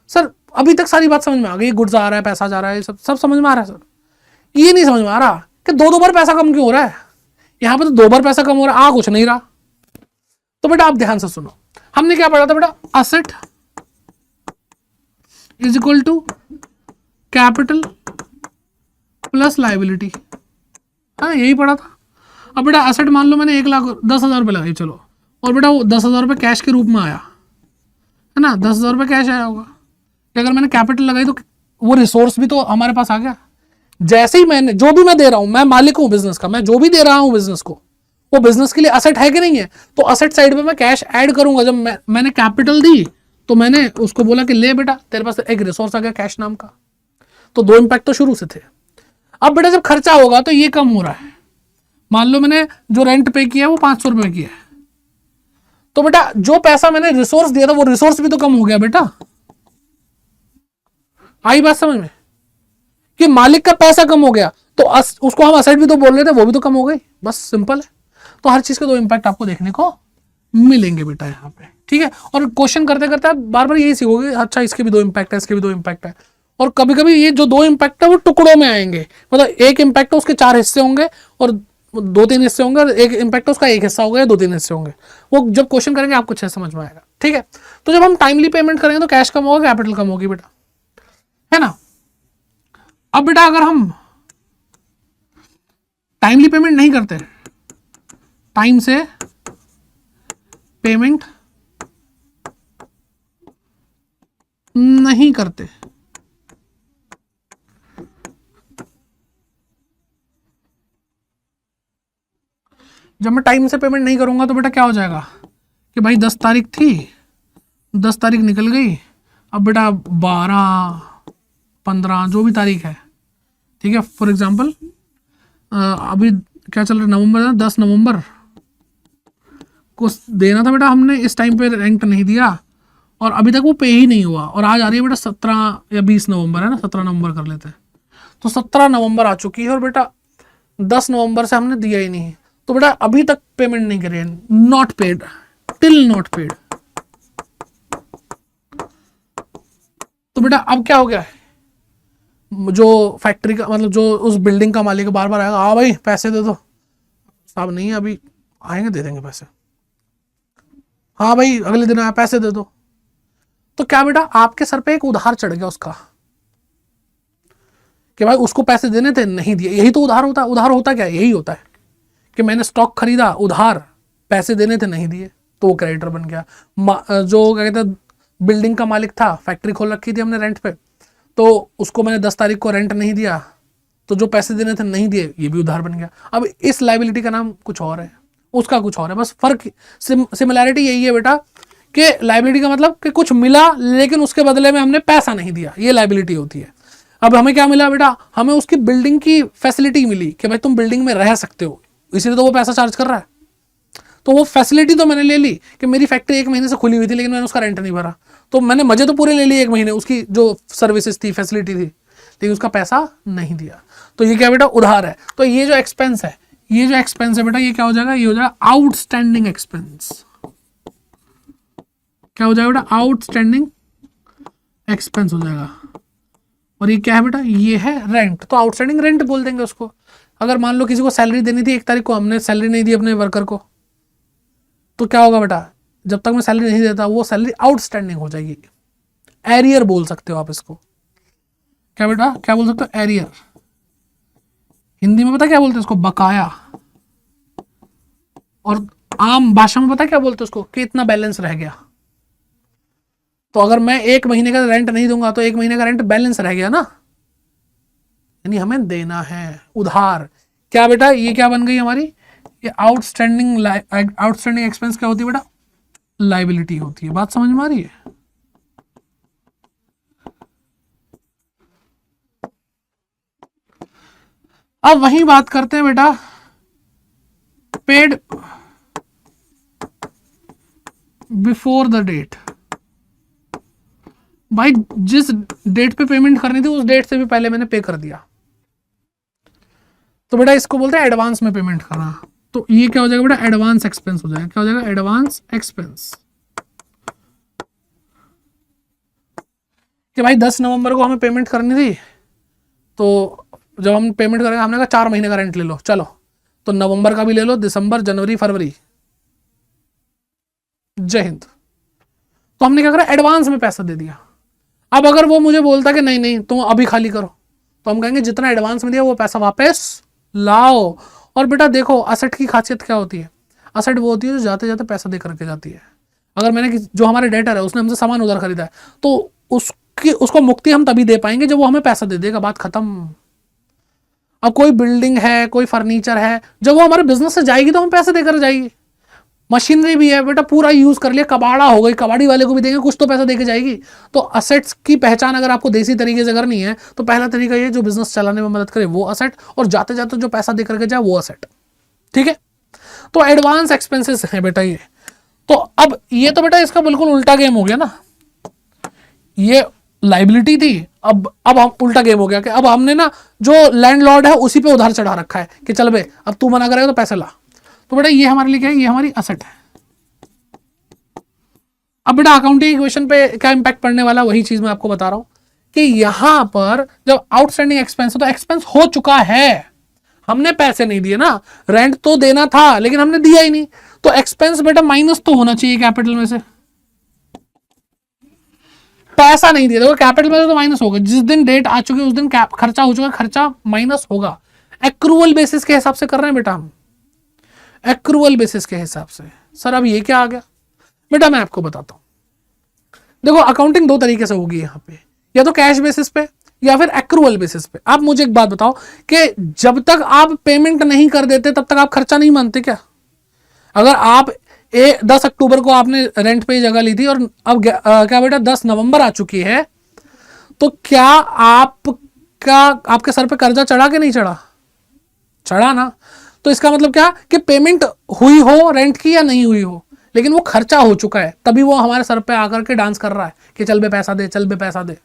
सर अभी तक सारी बात समझ में आ गई, गुड्स आ रहा है, पैसा जा रहा है, सब समझ में आ रहा है। सर ये नहीं समझ में आ रहा कि 2 बार पैसा कम क्यों हो रहा है। यहां पे तो 2 बार पैसा कम हो रहा है, कुछ नहीं रहा। तो बेटा आप ध्यान से सुनो, हमने क्या पढ़ा था बेटा, asset is equal to capital plus liability, हाँ यही पढ़ा था। अब बेटा असेट मान लो मैंने 1,10,000 रुपये लगाई, चलो, और बेटा वो 10,000 रुपये कैश के रूप में आया, है ना, 10,000 रुपये कैश आया होगा। कि अगर मैंने कैपिटल लगाई तो वो रिसोर्स भी तो हमारे पास आ गया, जैसे ही मैंने जो भी मैं दे रहा हूं, मैं मालिक हूं बिजनेस का, मैं जो भी दे रहा हूं बिजनेस को, वो बिजनेस के लिए असेट है कि नहीं है, तो असेट साइड पे मैं कैश ऐड करूंगा। जब मैंने कैपिटल दी तो मैंने उसको बोला कि ले बेटा तेरे पास एक रिसोर्स आ गया कैश नाम का, तो दो इम्पैक्ट तो शुरू से थे। अब बेटा जब खर्चा होगा तो ये कम हो रहा है, मान लो मैंने जो रेंट पे किया वो 500 रुपए किया है, तो बेटा जो पैसा मैंने रिसोर्स दिया था वो रिसोर्स भी तो कम हो गया बेटा। आई बात समझ में कि मालिक का पैसा कम हो गया तो उसको हम असेट भी तो बोल रहे थे, वो भी तो कम हो गई, बस सिंपल है। तो हर चीज के दो इम्पैक्ट आपको देखने को मिलेंगे बेटा यहाँ पे, ठीक है। और क्वेश्चन करते करते आप बार बार यही सीखोगे, अच्छा इसके भी दो इम्पैक्ट है, इसके भी दो इम्पैक्ट है। और कभी कभी ये जो दो इम्पैक्ट है वो टुकड़ों में आएंगे, मतलब एक इम्पैक्ट है उसके 4 हिस्से होंगे और 2-3 हिस्से होंगे, और एक इम्पैक्ट उसका एक हिस्सा होगा या 2-3 हिस्से होंगे। वो जब क्वेश्चन करेंगे आपको अच्छे समझ में आएगा, ठीक है। तो जब हम टाइमली पेमेंट करेंगे तो कैश कम होगा, कैपिटल कम होगी बेटा, है ना। अब बेटा अगर हम टाइमली पेमेंट नहीं करते, टाइम से पेमेंट नहीं करते, जब मैं टाइम से पेमेंट नहीं करूंगा तो बेटा क्या हो जाएगा कि भाई 10 तारीख थी, 10 तारीख निकल गई, अब बेटा 12, 15 जो भी तारीख है, ठीक है। फॉर एग्जांपल अभी क्या चल रहा है, नवंबर है, 10 नवंबर को देना था बेटा, हमने इस टाइम पे रेंट नहीं दिया और अभी तक वो पे ही नहीं हुआ, और आज आ रही है बेटा 17 या 20 नवंबर है ना, 17 नवंबर कर लेते हैं, तो 17 नवंबर आ चुकी है और बेटा 10 नवंबर से हमने दिया ही नहीं, तो बेटा अभी तक पेमेंट नहीं करी है, not paid, till not paid. तो बेटा अब क्या हो गया है, जो फैक्ट्री का मतलब जो उस बिल्डिंग का मालिक बार बार आएगा, हाँ भाई पैसे दे दो, साहब नहीं है अभी, आएंगे दे देंगे पैसे, हाँ भाई अगले दिन आया पैसे दे दो, तो क्या बेटा आपके सर पे एक उधार चढ़ गया उसका, कि भाई उसको पैसे देने थे नहीं दिए। यही तो उधार होता है। उधार होता क्या है, यही होता है कि मैंने स्टॉक खरीदा उधार, पैसे देने थे नहीं दिए, तो वो क्रेडिटर बन गया। जो क्या कहते हैं बिल्डिंग का मालिक था, फैक्ट्री खोल रखी थी हमने रेंट पे, तो उसको मैंने 10 तारीख को रेंट नहीं दिया, तो जो पैसे देने थे नहीं दिए, ये भी उधार बन गया। अब इस लाइबिलिटी का नाम कुछ और है, उसका कुछ और है, बस फर्क सिमिलैरिटी यही है बेटा कि लाइबिलिटी का मतलब कि कुछ मिला लेकिन उसके बदले में हमने पैसा नहीं दिया, ये लाइबिलिटी होती है। अब हमें क्या मिला बेटा, हमें उसकी बिल्डिंग की फैसिलिटी मिली कि भाई तुम बिल्डिंग में रह सकते हो, इसीलिए तो वो पैसा चार्ज कर रहा है। तो वो फैसिलिटी तो मैंने ले ली कि मेरी फैक्ट्री 1 महीने से खुली हुई थी लेकिन मैंने उसका रेंट नहीं भरा, तो मैंने मजे तो पूरे ले लिए 1 महीने, उसकी जो सर्विसेज थी, फैसिलिटी थी, लेकिन उसका पैसा नहीं दिया। तो ये क्या बेटा उधार है। तो ये जो एक्सपेंस है, ये जो एक्सपेंस है बेटा, ये क्या हो जाएगा, ये हो जाएगा आउटस्टैंडिंग एक्सपेंस। क्या हो जाएगा बेटा, आउटस्टैंडिंग एक्सपेंस हो जाएगा। और ये क्या है बेटा, ये है रेंट, तो आउटस्टैंडिंग रेंट बोल देंगे उसको। अगर मान लो किसी को सैलरी देनी थी 1 तारीख को, हमने सैलरी नहीं दी अपने वर्कर को, तो क्या होगा बेटा, जब तक मैं सैलरी नहीं देता वो सैलरी आउटस्टैंडिंग हो जाएगी। एरियर बोल सकते हो आप इसको, क्या बेटा क्या बोल सकते हो, एरियर। हिंदी में पता क्या बोलते हैं इसको, बकाया। और आम भाषा में पता क्या बोलते हैं उसको, कि इतना बैलेंस रह गया। तो अगर मैं 1 महीने का रेंट नहीं दूंगा तो 1 महीने का रेंट बैलेंस रह गया ना, यानी हमें देना है उधार। क्या बेटा ये क्या बन गई हमारी, ये आउटस्टैंडिंग एक्सपेंस क्या होती है बेटा, लाइबिलिटी होती है। बात समझ में आ रही है। अब वही बात करते हैं बेटा पेड बिफोर द डेट। भाई जिस डेट पे पेमेंट करनी थी उस डेट से भी पहले मैंने पे कर दिया, तो बेटा इसको बोलते हैं एडवांस में पेमेंट करना। तो ये क्या हो जाएगा बेटा, एडवांस एक्सपेंस हो जाएगा। क्या हो जाएगा, एडवांस एक्सपेंस। कि भाई 10 नवंबर को हमें पेमेंट करनी थी, तो जब हम पेमेंट करेंगे, हमने कहा 4 महीने का रेंट ले लो, चलो तो नवंबर का भी ले लो, दिसंबर, जनवरी, फरवरी, जय हिंद। तो हमने क्या करा, एडवांस में पैसा दे दिया। अब अगर वो मुझे बोलता कि नहीं नहीं तुम अभी खाली करो, तो हम कहेंगे जितना एडवांस में दिया वो पैसा वापस लाओ। और बेटा देखो असेट की खासियत क्या होती है, असेट वो होती है जो जाते जाते पैसा दे करके जाती है। अगर मैंने जो हमारे डेटर है उसने हमसे सामान उधार खरीदा है, तो उसको मुक्ति हम तभी दे पाएंगे जब वो हमें पैसा दे देगा, बात खत्म। अब कोई बिल्डिंग है, कोई फर्नीचर है, जब वो हमारे बिजनेस से जाएगी तो हम पैसे देकर जाएगी। मशीनरी भी है बेटा, पूरा यूज कर लिया, कबाड़ा हो गई, कबाड़ी वाले को भी देंगे, कुछ तो पैसा देके जाएगी। तो असेट्स की पहचान अगर आपको देसी तरीके से करनी है तो पहला तरीका ये, जो बिजनेस चलाने में मदद करे वो असेट, और जाते जाते जो पैसा देकर के जाए वो असेट। ठीक है, तो एडवांस एक्सपेंसेस है बेटा ये। तो अब ये तो बेटा इसका बिल्कुल उल्टा गेम हो गया ना, ये लाइबिलिटी थी, अब हम उल्टा गेम हो गया कि अब हमने ना जो लैंडलॉर्ड है उसी पे उधार चढ़ा रखा है कि चल बे अब तू मना करेगा तो पैसे ला। तो बेटा ये हमारे लिए क्या है, ये हमारी असेट है। अब बेटा अकाउंटिंग इक्वेशन पे क्या इंपैक्ट पड़ने वाला, वही चीज मैं आपको बता रहा हूं कि यहां पर जब आउटस्टैंडिंग एक्सपेंस है तो एक्सपेंस हो चुका है, हमने पैसे नहीं दिए ना, रेंट तो देना था लेकिन हमने दिया ही नहीं, तो एक्सपेंस बेटा माइनस तो होना चाहिए कैपिटल में से। पैसा नहीं दिया, देखो कैपिटल में तो माइनस होगा, जिस दिन डेट आ चुकी है उस दिन खर्चा हो चुका, खर्चा माइनस होगा। एक्रूअल बेसिस के हिसाब से कर रहे हैं बेटा हम, एक्रूअल बेसिस के हिसाब से। सर अब ये क्या आ गया बेटा, मैं आपको बताता हूं। देखो अकाउंटिंग दो तरीके से होगी यहाँ पे, या तो कैश बेसिस पे या फिर एक्रूअल बेसिस पे। आप मुझे एक बात बताओ कि जब तक आप पेमेंट नहीं कर देते तब तक आप खर्चा नहीं मानते क्या? अगर आप 10 अक्टूबर को आपने रेंट पे जगह ली थी और अब क्या बेटा 10 नवंबर आ चुकी है, तो क्या आपके सर पे कर्जा चढ़ा कि नहीं चढ़ा? चढ़ा ना। तो इसका मतलब क्या कि पेमेंट हुई हो रेंट की या नहीं हुई हो, लेकिन वो खर्चा हो चुका है, तभी वो हमारे सर पे आकर के डांस कर रहा है कि चल बे पैसा दे, चल बे पैसा दे,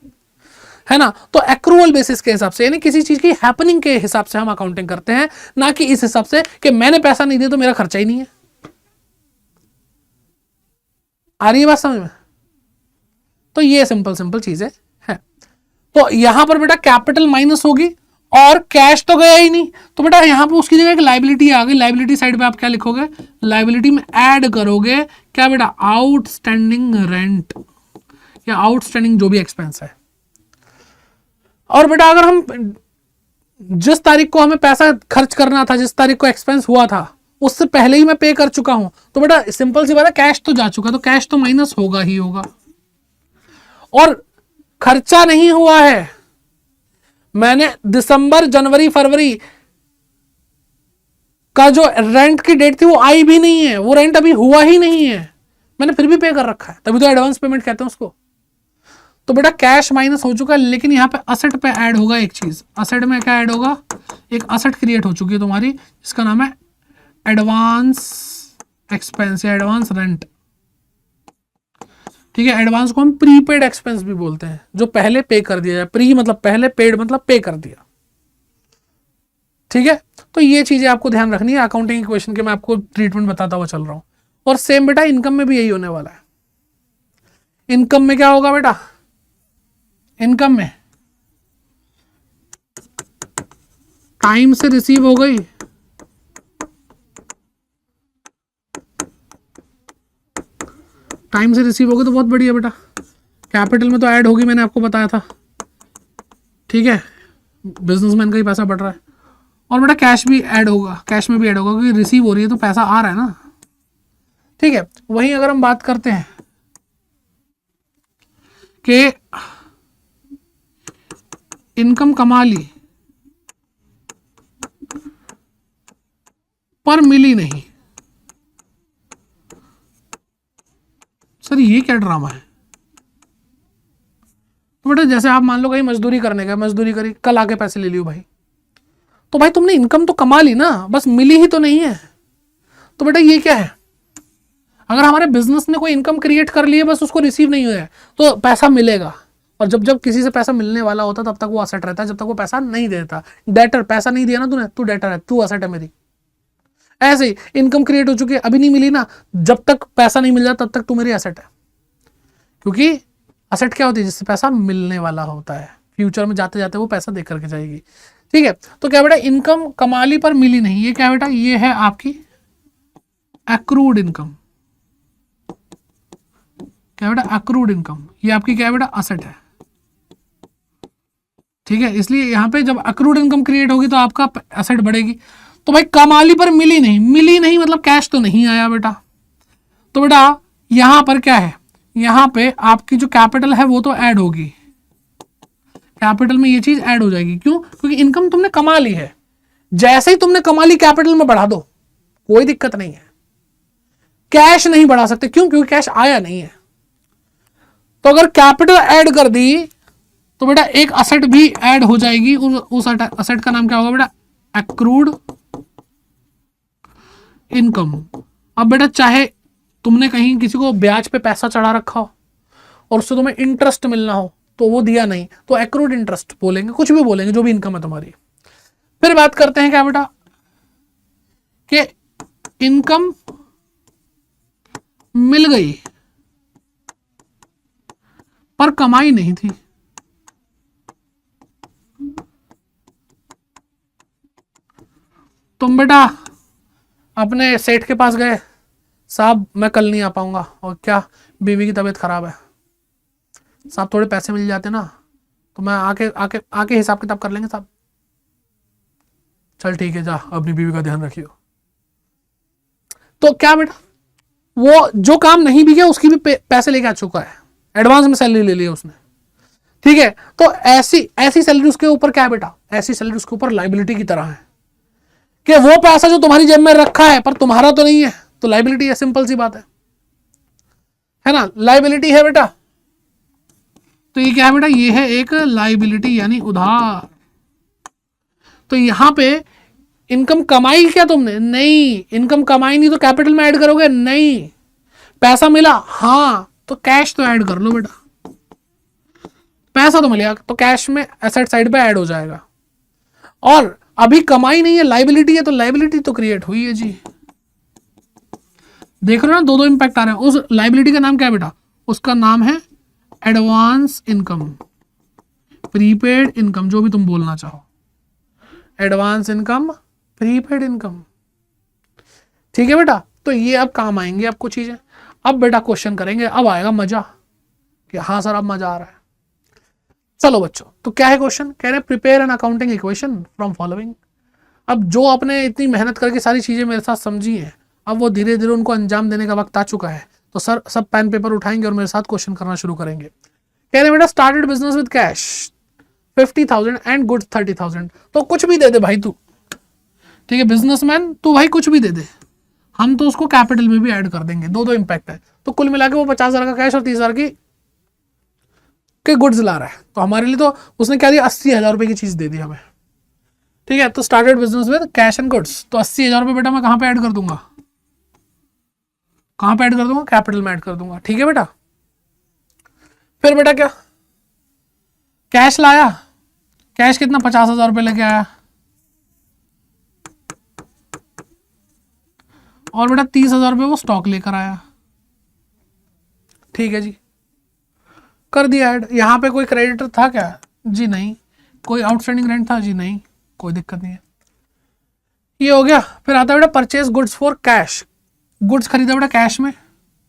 है ना। तो एक्रूअल बेसिस के हिसाब से, यानी किसी चीज की हैपनिंग के हिसाब से हम अकाउंटिंग करते हैं, ना कि इस हिसाब से कि मैंने पैसा नहीं दिया तो मेरा खर्चा ही नहीं है। आ रही है बात समझ में? तो ये सिंपल चीजें है। तो यहां पर बेटा कैपिटल माइनस होगी और कैश तो गया ही नहीं, तो बेटा यहां पर उसकी जगह एक लाइबिलिटी आ गई। लाइबिलिटी साइड पे आप क्या लिखोगे? लाइबिलिटी में ऐड करोगे क्या बेटा? आउटस्टैंडिंग रेंट या आउटस्टैंडिंग जो भी एक्सपेंस है। और बेटा अगर हम जिस तारीख को हमें पैसा खर्च करना था, जिस तारीख को एक्सपेंस हुआ था, उससे पहले ही मैं पे कर चुका हूं, तो बेटा सिंपल सी बात है, कैश तो जा चुका, तो कैश तो माइनस होगा ही होगा। और खर्चा नहीं हुआ है, मैंने दिसंबर जनवरी फरवरी का जो रेंट की डेट थी वो आई भी नहीं है, वो रेंट अभी हुआ ही नहीं है, मैंने फिर भी पे कर रखा है, तभी तो एडवांस पेमेंट कहते हैं उसको। तो बेटा कैश माइनस हो चुका है, लेकिन यहां पे असेट पे ऐड होगा एक चीज। असेट में क्या ऐड होगा? एक असेट क्रिएट हो चुकी है तुम्हारी, जिसका नाम है एडवांस एक्सपेंस या एडवांस रेंट। ठीक है, एडवांस को हम प्रीपेड एक्सपेंस भी बोलते हैं, जो पहले पे कर दिया जाए। प्री मतलब पहले, पेड मतलब पे कर दिया। ठीक है, तो ये चीजें आपको ध्यान रखनी है। अकाउंटिंग इक्वेशन के मैं आपको ट्रीटमेंट बताता हुआ चल रहा हूं। और सेम बेटा इनकम में भी यही होने वाला है। इनकम में क्या होगा बेटा? इनकम में टाइम से रिसीव हो गई, टाइम से रिसीव हो गई तो बहुत बढ़िया बेटा। कैपिटल में तो ऐड होगी, मैंने आपको बताया था। ठीक है, बिजनेसमैन का ही पैसा बढ़ रहा है। और बेटा कैश भी ऐड होगा, कैश में भी ऐड होगा क्योंकि रिसीव हो रही है तो पैसा आ रहा है ना। ठीक है, वहीं अगर हम बात करते हैं कि इनकम कमा ली पर मिली नहीं, सर ये क्या ड्रामा है? तो बेटा जैसे आप मान लो कहीं मजदूरी करने का, मजदूरी करी, कल आके पैसे ले लियो भाई, तो भाई तुमने इनकम तो कमा ली ना, बस मिली ही तो नहीं है। तो बेटा ये क्या है? अगर हमारे बिजनेस ने कोई इनकम क्रिएट कर ली है, बस उसको रिसीव नहीं हुआ है, तो पैसा मिलेगा। और जब जब किसी से पैसा मिलने वाला होता तब तक वो असेट रहता है, जब तक वो पैसा नहीं देता। डेटर, पैसा नहीं दिया ना तूने, तू डेटर है, तू असेट है मेरी। ऐसे ही इनकम क्रिएट हो चुकी है, अभी नहीं मिली ना, जब तक पैसा नहीं मिल जाता तब तक तू मेरी असेट है। क्योंकि असेट क्या होती है? जिससे पैसा मिलने वाला होता है, फ्यूचर में जाते जाते वो पैसा दे करके जाएगी। ठीक है, तो क्या बेटा इनकम कमा ली पर मिली नहीं, ये क्या बेटा? ये है आपकी एक्रूड इनकम। क्या बेटा? Accrued income. ये आपकी क्या बेटा? असेट है। ठीक है, इसलिए यहां पे जब एक्रूड इनकम क्रिएट होगी तो आपका असेट बढ़ेगी। तो भाई कमा ली पर मिली नहीं, मिली नहीं मतलब कैश तो नहीं आया बेटा। तो बेटा यहां पर क्या है? यहां पे आपकी जो कैपिटल है वो तो ऐड होगी, कैपिटल में ये चीज ऐड हो जाएगी। क्यों? क्योंकि इनकम तुमने कमा ली है, जैसे ही तुमने कमा ली कैपिटल में बढ़ा दो, कोई दिक्कत नहीं है। कैश नहीं बढ़ा सकते, क्यों? क्योंकि कैश आया नहीं है। तो अगर कैपिटल ऐड कर दी तो बेटा एक असेट भी ऐड हो जाएगी। उस असेट का नाम क्या होगा बेटा? Accrued income. अब बेटा चाहे तुमने कहीं किसी को ब्याज पे पैसा चढ़ा रखा हो और उससे तुम्हें इंटरेस्ट मिलना हो तो वो दिया नहीं, तो एक्रूड इंटरेस्ट बोलेंगे, कुछ भी बोलेंगे, जो भी इनकम है तुम्हारी। फिर बात करते हैं क्या बेटा कि इनकम मिल गई पर कमाई नहीं थी। तुम बेटा अपने सेठ के पास गए, साहब मैं कल नहीं आ पाऊंगा, और क्या बीवी की तबीयत खराब है, साहब थोड़े पैसे मिल जाते ना तो मैं आके आके आके हिसाब किताब कर लेंगे साहब। चल ठीक है, जा अपनी बीवी का ध्यान रखियो। तो क्या बेटा वो जो काम नहीं भी किया उसकी भी पैसे लेके आ चुका है, एडवांस में सैलरी ले ली है उसने, ठीक है। तो ऐसी सैलरी उसके ऊपर क्या है बेटा? ऐसी सैलरी उसके ऊपर लाइबिलिटी की तरह है कि वो पैसा जो तुम्हारी जेब में रखा है पर तुम्हारा तो नहीं है, तो लाइबिलिटी है, सिंपल सी बात है ना, लाइबिलिटी है बेटा। तो ये क्या है बेटा? ये है एक लाइबिलिटी यानी उधार। तो यहां पे इनकम कमाई क्या तुमने? नहीं, इनकम कमाई नहीं तो कैपिटल में ऐड करोगे? नहीं। पैसा मिला? हाँ, तो कैश तो ऐड कर लो बेटा, पैसा तो मिलेगा तो कैश में एसेट साइड पे ऐड हो जाएगा। और अभी कमाई नहीं है, लाइबिलिटी है, तो लाइबिलिटी तो क्रिएट हुई है जी। देख रहे हो ना, दो इंपैक्ट आ रहे हैं। उस लाइबिलिटी का नाम क्या है बेटा? उसका नाम है एडवांस इनकम, प्रीपेड इनकम, जो भी तुम बोलना चाहो, एडवांस इनकम, प्रीपेड इनकम, ठीक है बेटा। तो ये अब काम आएंगे आपको चीजें। अब बेटा क्वेश्चन करेंगे, अब आएगा मजा कि हाँ सर अब मजा आ रहा है। चलो बच्चों, तो क्या है क्वेश्चन? कह रहे हैं prepare an accounting equation from following. अब जो आपने इतनी मेहनत करके सारी चीजें मेरे साथ समझी हैं, अब वो धीरे धीरे उनको अंजाम देने का वक्त आ चुका है। तो सर सब पेन पेपर उठाएंगे और मेरे साथ क्वेश्चन करना शुरू करेंगे। कह रहे हैं बेटा started business with cash 50,000 and goods 30,000। तो कुछ भी दे दे भाई तू, ठीक है, बिजनेसमैन तू भाई कुछ भी दे दे, हम तो उसको कैपिटल में भी ऐड कर देंगे। दो इंपैक्ट है। तो कुल मिला के वो 50,000 का कैश और 30,000 के गुड्स ला रहा है। तो हमारे लिए तो उसने क्या दिया? 80,000 रुपए की चीज दे दी हमें, ठीक है। तो started business with cash and goods, तो 80,000 रुपए बेटा मैं कहां पे ऐड कर दूंगा? कहां पे ऐड कर दूंगा? कैपिटल में ऐड कर दूंगा, ठीक है बेटा। फिर बेटा क्या कैश लाया, कैश कितना? 50,000 रुपए लेके आया, और बेटा 30,000 रुपए वो स्टॉक लेकर आया, ठीक है जी, कर दिया ऐड। यहां पे कोई क्रेडिटर था क्या? जी नहीं। कोई आउटस्टैंडिंग रेंट था? जी नहीं, कोई दिक्कत नहीं है, ये हो गया। फिर आता है बेटा purchase goods for cash, goods खरीदा बेटा कैश में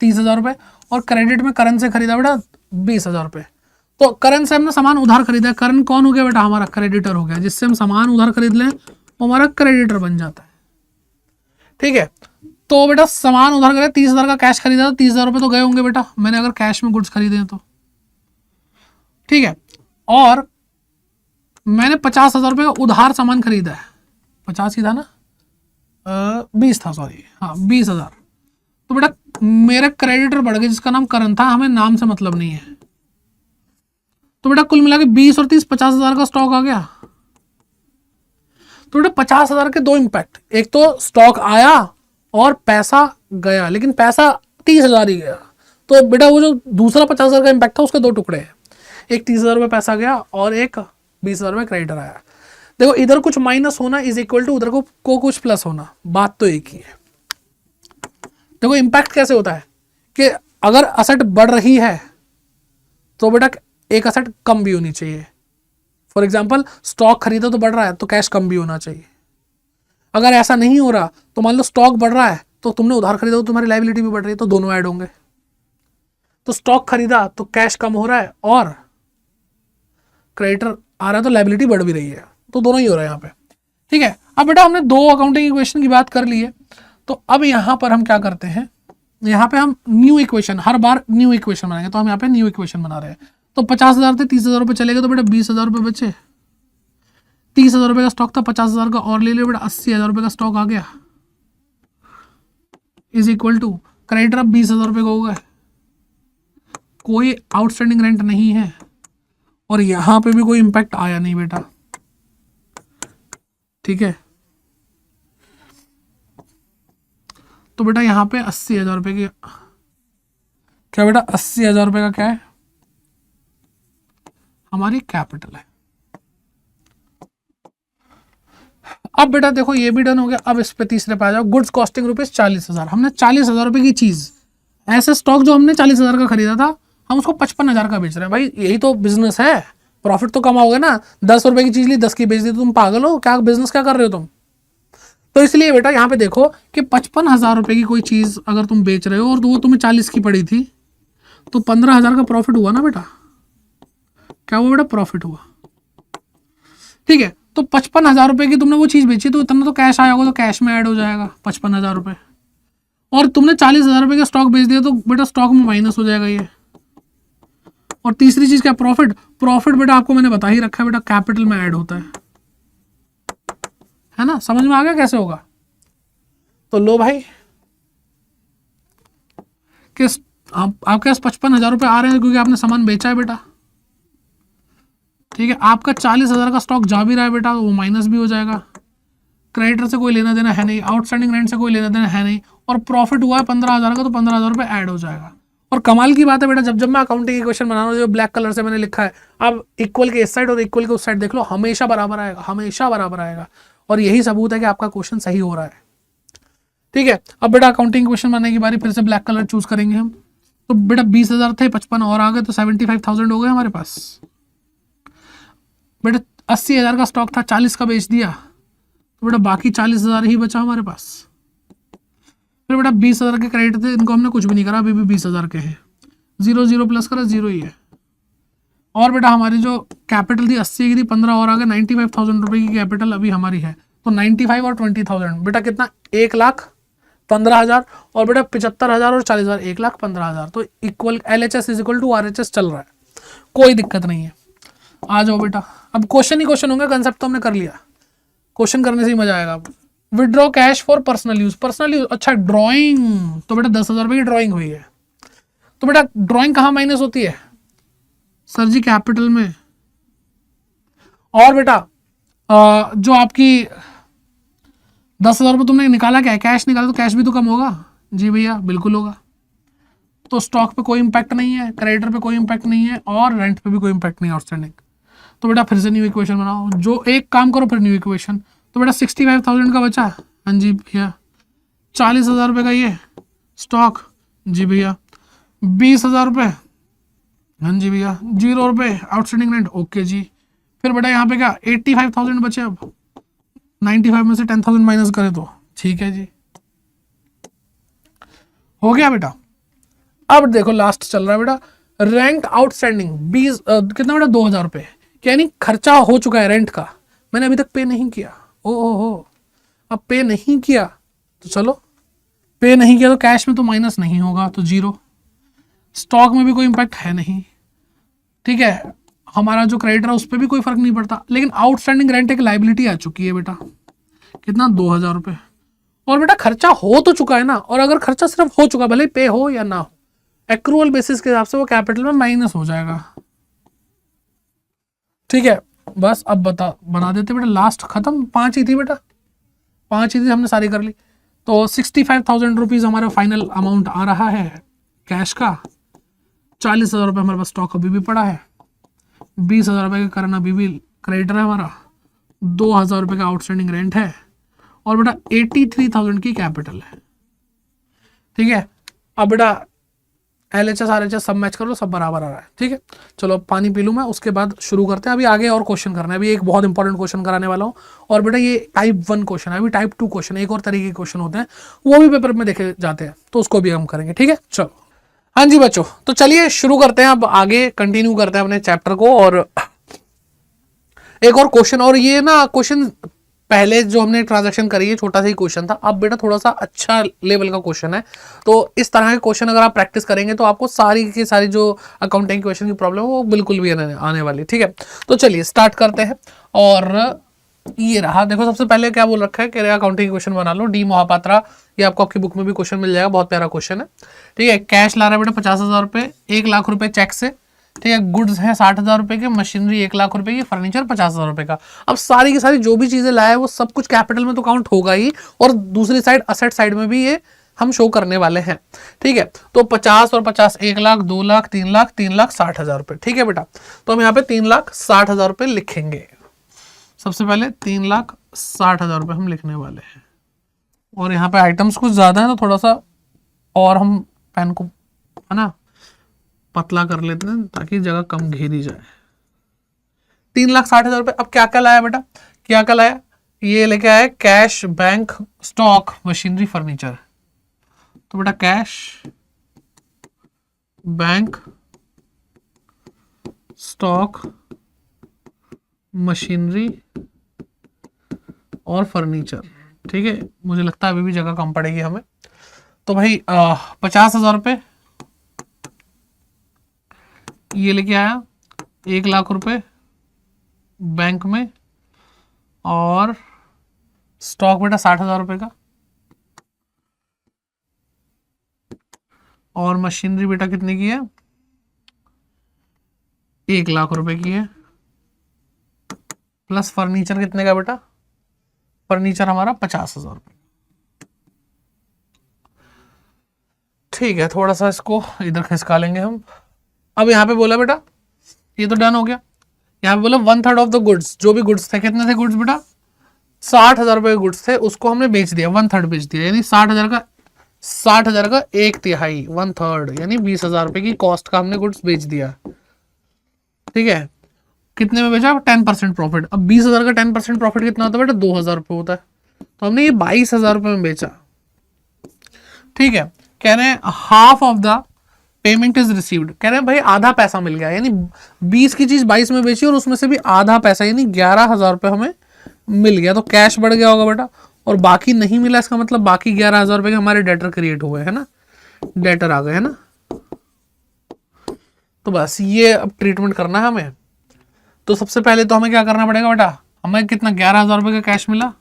30,000 रुपए, और क्रेडिट में करण से खरीदा बेटा 20,000 रुपए। तो करण से हमने सामान उधार खरीदा, करण कौन हो गया बेटा? हमारा क्रेडिटर हो गया। जिससे हम सामान उधार खरीद लें वो हमारा क्रेडिटर बन जाता है, ठीक है। तो बेटा सामान उधार करें, 30,000 का कैश खरीदा, तो 30,000 रुपए तो गए होंगे बेटा, मैंने अगर कैश में गुड्स खरीदे हैं तो, ठीक है। और मैंने 50,000 रुपए का उधार सामान खरीदा है, 50 ही था ना, 20 था, सॉरी, हाँ 20,000। तो बेटा मेरे क्रेडिटर बढ़ गए जिसका नाम करण था, हमें नाम से मतलब नहीं है। तो बेटा कुल मिला के 20 और 30 50,000 का स्टॉक आ गया। तो बेटा 50,000 के दो इंपैक्ट, एक तो स्टॉक आया और पैसा गया, लेकिन पैसा 30,000 ही गया। तो बेटा वो जो दूसरा 50,000 का इंपैक्ट था उसके दो टुकड़े हैं, एक 30,000 रुपये पैसा गया और एक 20,000 रुपये क्रेडिटर आया। देखो इधर कुछ माइनस होना इज इक्वल टू उधर को कुछ प्लस होना, बात तो एक ही है। देखो इंपैक्ट कैसे होता है कि अगर असेट बढ़ रही है तो बेटा एक असेट कम भी होनी चाहिए। फॉर एग्जाम्पल स्टॉक खरीदा तो बढ़ रहा है तो कैश कम भी होना चाहिए। अगर ऐसा नहीं हो रहा तो मान लो स्टॉक बढ़ रहा है तो तुमने उधार खरीदा तो तुम्हारी लायबिलिटी भी बढ़ रही है, तो दोनों ऐड होंगे। तो स्टॉक खरीदा तो कैश कम हो रहा है और क्रेडिटर आ रहा है तो लायबिलिटी बढ़ भी रही है, तो दोनों ही हो रहा है यहाँ पे, ठीक है। अब बेटा हमने दो अकाउंटिंग इक्वेशन की बात कर ली है, तो अब यहाँ पर हम क्या करते हैं, यहाँ पे हम न्यू इक्वेशन, हर बार न्यू इक्वेशन बनाएंगे, तो हम यहाँ पे न्यू इक्वेशन बना रहे हैं। तो 50,000 थे 30,000 रुपये चले गए तो बेटा 20,000 रुपये बचे, 30,000 रुपये का स्टॉक था, 50,000 का और ले लिया बेटा, 80,000 रुपये का स्टॉक आ गया, इज इक्वल टू क्रेडिटर अब 20,000 रुपये का हो गए, कोई आउटस्टैंडिंग रेंट नहीं है और यहां पे भी कोई इंपैक्ट आया नहीं बेटा, ठीक है। तो बेटा यहां पे 80,000 रुपये की क्या बेटा, 80,000 रुपये का क्या है, हमारी कैपिटल है। अब बेटा देखो ये भी डन हो गया, अब इस पे तीसरे पे आ जाओ, गुड्स कॉस्टिंग रुपीज 40,000, हमने 40,000 रुपये की चीज, ऐसे स्टॉक जो हमने 40,000 का खरीदा था हम उसको 55,000 का बेच रहे हैं। भाई यही तो बिजनेस है, प्रॉफिट तो कमाओगे ना, 10 रुपए की चीज ली 10 की बेच दी, तुम पागल हो क्या, बिजनेस क्या कर रहे हो तुम। तो इसलिए बेटा यहाँ पे देखो कि 55,000 रुपए की कोई चीज अगर तुम बेच रहे हो और वो तुम्हें 40 की पड़ी थी, तो 15,000 का प्रॉफिट हुआ ना बेटा, क्या हुआ बेटा, प्रॉफिट हुआ, ठीक है। तो 55,000 रुपए की तुमने वो चीज बेची, तो इतना तो कैश आया होगा, तो कैश में ऐड हो जाएगा 55,000 रुपए, और तुमने 40,000 रुपए का स्टॉक बेच दिया, तो बेटा स्टॉक में माइनस हो जाएगा ये। और तीसरी चीज क्या, प्रॉफिट, प्रॉफिट बेटा आपको मैंने बता ही रखा है बेटा, कैपिटल में ऐड होता है ना, समझ में आ गया कैसे होगा। तो लो भाई कि आपके पास 55,000 रुपए आ रहे हैं क्योंकि आपने सामान बेचा है बेटा, ठीक है। आपका 40,000 का स्टॉक जा भी रहा है बेटा, तो वो माइनस भी हो जाएगा, क्रेडिटर से कोई लेना देना है नहीं, आउटस्टैंडिंग रेंट से कोई लेना देना है नहीं, और प्रॉफिट हुआ है 15,000 का, तो 15,000 रुपये ऐड हो जाएगा। और कमाल की बात है बेटा, जब मैं अकाउंटिंग इक्वेशन बना रहा हूँ, जो ब्लैक कलर से मैंने लिखा है, अब इक्वल के इस साइड और इक्वल के उस साइड देख लो, हमेशा बराबर आएगा, हमेशा बराबर आएगा, और यही सबूत है कि आपका क्वेश्चन सही हो रहा है, ठीक है। अब बेटा अकाउंटिंग क्वेश्चन बनाने की बारी, फिर से ब्लैक कलर चूज करेंगे हम। तो बेटा 20,000 थे, 55 और आ गए, तो 75,000 हो गए हमारे पास। बेटा 80,000 का स्टॉक था, 40 का बेच दिया, तो बेटा बाकी 40,000 ही बचा हमारे पास। फिर बेटा 20,000 के क्रेडिट थे, इनको हमने कुछ भी नहीं करा, अभी भी 20,000 के हैं, 0 0 प्लस करा 0 ही है। और बेटा हमारी जो कैपिटल थी 80 की थी, 15 और आ गए, 95,000 रुपये की कैपिटल अभी हमारी है। तो 95 और 20,000 बेटा कितना, 1,15,000, और बेटा 75,000 और 40,000, 1,15,000। तो equal LHS is equal to RHS चल रहा है, कोई दिक्कत नहीं है। आ जाओ बेटा, अब क्वेश्चन ही क्वेश्चन होंगे, कंसेप्ट तो हमने कर लिया, क्वेश्चन करने से ही मजा आएगा। अब withdraw cash for personal use, personal use, अच्छा ड्राइंग, तो बेटा 10,000 रुपये की ड्राइंग हुई है, तो बेटा ड्राइंग कहाँ माइनस होती है सर जी, कैपिटल में। और बेटा जो आपकी 10,000 रुपये तुमने निकाला, क्या है, कैश निकाला, तो कैश भी तो कम होगा जी भैया, बिल्कुल होगा। तो स्टॉक पे कोई इंपैक्ट नहीं है, क्रेडिटर पे कोई इंपैक्ट नहीं है, और रेंट पे भी कोई इंपैक्ट नहीं है आउटस्टैंडिंग। तो बेटा फिर से न्यू इक्वेशन बनाओ, जो एक काम करो फिर न्यू इक्वेशन। तो बेटा 65,000 का बचा, हाँ जी भैया, 40,000 रुपये का ये स्टॉक, जी भैया, 20,000 रुपये, हाँ जी भैया, 0 रुपये आउटस्टैंडिंग रेंट, ओके जी। फिर बेटा यहाँ पे क्या 85,000 बचे, अब 95 में से 10,000 माइनस करे तो ठीक है जी, हो गया बेटा। अब देखो लास्ट चल रहा है बेटा, रेंट आउटस्टैंडिंग 20 कितना बेटा, 2,000 रुपये, यानी खर्चा हो चुका है रेंट का, मैंने अभी तक पे नहीं किया, ओ अब पे नहीं किया, तो चलो पे नहीं किया तो कैश में तो माइनस नहीं होगा, तो 0, स्टॉक में भी कोई इंपैक्ट है नहीं, ठीक है, हमारा जो क्रेडिटर है उस पर भी कोई फर्क नहीं पड़ता, लेकिन आउटस्टैंडिंग रेंट एक लाइबिलिटी आ चुकी है बेटा, कितना, 2,000 रुपये। और बेटा खर्चा हो तो चुका है ना, और अगर खर्चा सिर्फ हो चुका, भले पे हो या ना हो, एक्रूअल बेसिस के हिसाब से वो कैपिटल में माइनस हो जाएगा, ठीक है। बस अब बना देते बेटा, लास्ट खत्म, 5 ही थी बेटा, 5 ही थी, हमने सारी कर ली। तो 65,000 रुपीज हमारा फाइनल अमाउंट आ रहा है कैश का, 40,000 रुपये हमारे पास स्टॉक अभी भी पड़ा है, 20,000 रुपये का करना अभी भी क्रेडिटर है हमारा, 2,000 रुपये का आउटस्टैंडिंग रेंट है, और बेटा 83,000 की कैपिटल है, ठीक है। अब बेटा LHS RHS सब मैच कर लो, सब बराबर आ रहा है, ठीक है। चलो अब पानी पी लूँ मैं, उसके बाद शुरू करते हैं। अभी आगे और क्वेश्चन करना है, अभी एक बहुत इंपॉर्टेंट क्वेश्चन कराने वाला हूँ, और बेटा ये टाइप 1 क्वेश्चन है, अभी टाइप 2 क्वेश्चन, एक और तरीके के क्वेश्चन होते हैं, वो भी पेपर में देखे जाते हैं, तो उसको भी हम करेंगे, ठीक है। चलो हाँ जी बच्चों, तो चलिए शुरू करते हैं, अब आगे कंटिन्यू करते हैं अपने चैप्टर को, और एक और क्वेश्चन, और ये ना क्वेश्चन पहले जो हमने ट्रांजैक्शन करी है छोटा सा ही क्वेश्चन था, अब बेटा थोड़ा सा अच्छा लेवल का क्वेश्चन है, तो इस तरह के क्वेश्चन अगर आप प्रैक्टिस करेंगे तो आपको सारी की सारी जो अकाउंटिंग क्वेश्चन की प्रॉब्लम है वो बिल्कुल भी आने वाली, ठीक है। तो चलिए स्टार्ट करते हैं, और ये रहा, देखो सबसे पहले क्या बोल रखा है कि अकाउंटिंग क्वेश्चन बना लो, डी मोहापात्रा, ये आपको आपकी बुक में भी क्वेश्चन मिल जाएगा, बहुत प्यारा क्वेश्चन है। ठीक है, कैश ला रहा है बेटा 50,000 रुपये, 1,00,000 रुपये चेक से। ठीक है, गुड्स है 60,000 रुपये के, मशीनरी 1,00,000 रुपये की, फर्नीचर 50,000 रुपये का। अब सारी की सारी जो भी चीजें लाया है वो सब कुछ कैपिटल में तो काउंट होगा ही, और दूसरी साइड असेट साइड में भी ये हम शो करने वाले हैं। ठीक है, तो 50 और 50, 1,00,000, 2,00,000, 3,00,000, 3,60,000 रुपये। ठीक है बेटा, तो हम यहाँ पे 3,60,000 रुपये लिखेंगे। सबसे पहले 3,60,000 रुपये हम लिखने वाले हैं, और यहाँ पे आइटम्स कुछ ज्यादा है तो थोड़ा सा और हम पेन को है ना पतला कर लेते हैं ताकि जगह कम घेरी जाए। 3,60,000 रुपये। अब क्या क्या लाया बेटा, क्या क्या लाया, ये लेके आया cash, bank, stock, machinery, furniture. तो बेटा कैश, बैंक, स्टॉक, मशीनरी और फर्नीचर। ठीक है, मुझे लगता है अभी भी जगह कम पड़ेगी हमें, तो भाई 50,000 रुपये ये लेके आया, 1,00,000 रुपये बैंक में, और स्टॉक बेटा 60,000 रुपये का, और मशीनरी बेटा कितने की है, 1,00,000 रुपये की है, प्लस फर्नीचर कितने का बेटा, फर्नीचर हमारा 50,000 रुपये। ठीक है, थोड़ा सा इसको इधर खिसका लेंगे हम। अब यहाँ पे बोला बेटा, ये तो डन हो गया। यहाँ पे बोला 1/3 ऑफ द गुड्स, जो भी गुड्स थे, कितने थे गुड्स बेटा, 60,000 रुपये के गुड्स थे, उसको हमने बेच दिया, 1/3 बेच दिया, यानी 60,000 का 1/3, 1/3 यानी 20,000 रुपये की कॉस्ट का हमने गुड्स बेच दिया। ठीक है, कितने में बेचा, 10% प्रॉफिट। अब 20,000 का 10% प्रॉफिट कितना होता है बेटा, 2,000 रुपये होता है, तो हमने ये 22,000 रुपये में बेचा। ठीक है, कह रहे हैं half of the payment is received, कह रहे हैं भाई आधा पैसा मिल गया, यानी 20 की चीज 22 में बेची और उसमें से भी आधा पैसा यानी 11,000 रुपये हमें मिल गया, तो कैश बढ़ गया होगा बेटा। और बाकी नहीं मिला, इसका मतलब बाकी 11,000 रुपये के हमारे डेटर क्रिएट हुए है ना, डेटर आ गए है ना। तो बस ये अब ट्रीटमेंट करना है हमें। तो सबसे पहले तो हमें क्या करना पड़ेगा बेटा, हमें कितना 11,000 रुपये का कैश मिला,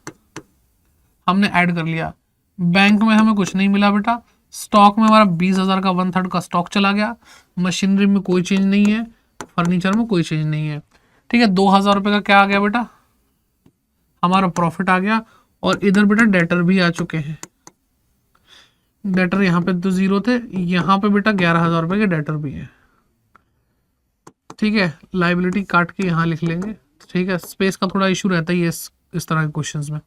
हमने ऐड कर लिया। बैंक में हमें कुछ नहीं मिला बेटा, स्टॉक में हमारा 20,000 का 1/3 का स्टॉक चला गया, मशीनरी में कोई चेंज नहीं है, फर्नीचर में कोई चेंज नहीं है। ठीक है, 2,000 रुपये का क्या आ गया बेटा, हमारा प्रॉफिट आ गया। और इधर बेटा डेटर भी आ चुके हैं, डेटर यहाँ पे तो 0 थे, यहाँ पे बेटा 11,000 रुपये के डेटर भी है। ठीक है, लाइबिलिटी काट के यहाँ लिख लेंगे। ठीक है, स्पेस का थोड़ा इशू रहता है इस तरह के क्वेश्चंस में।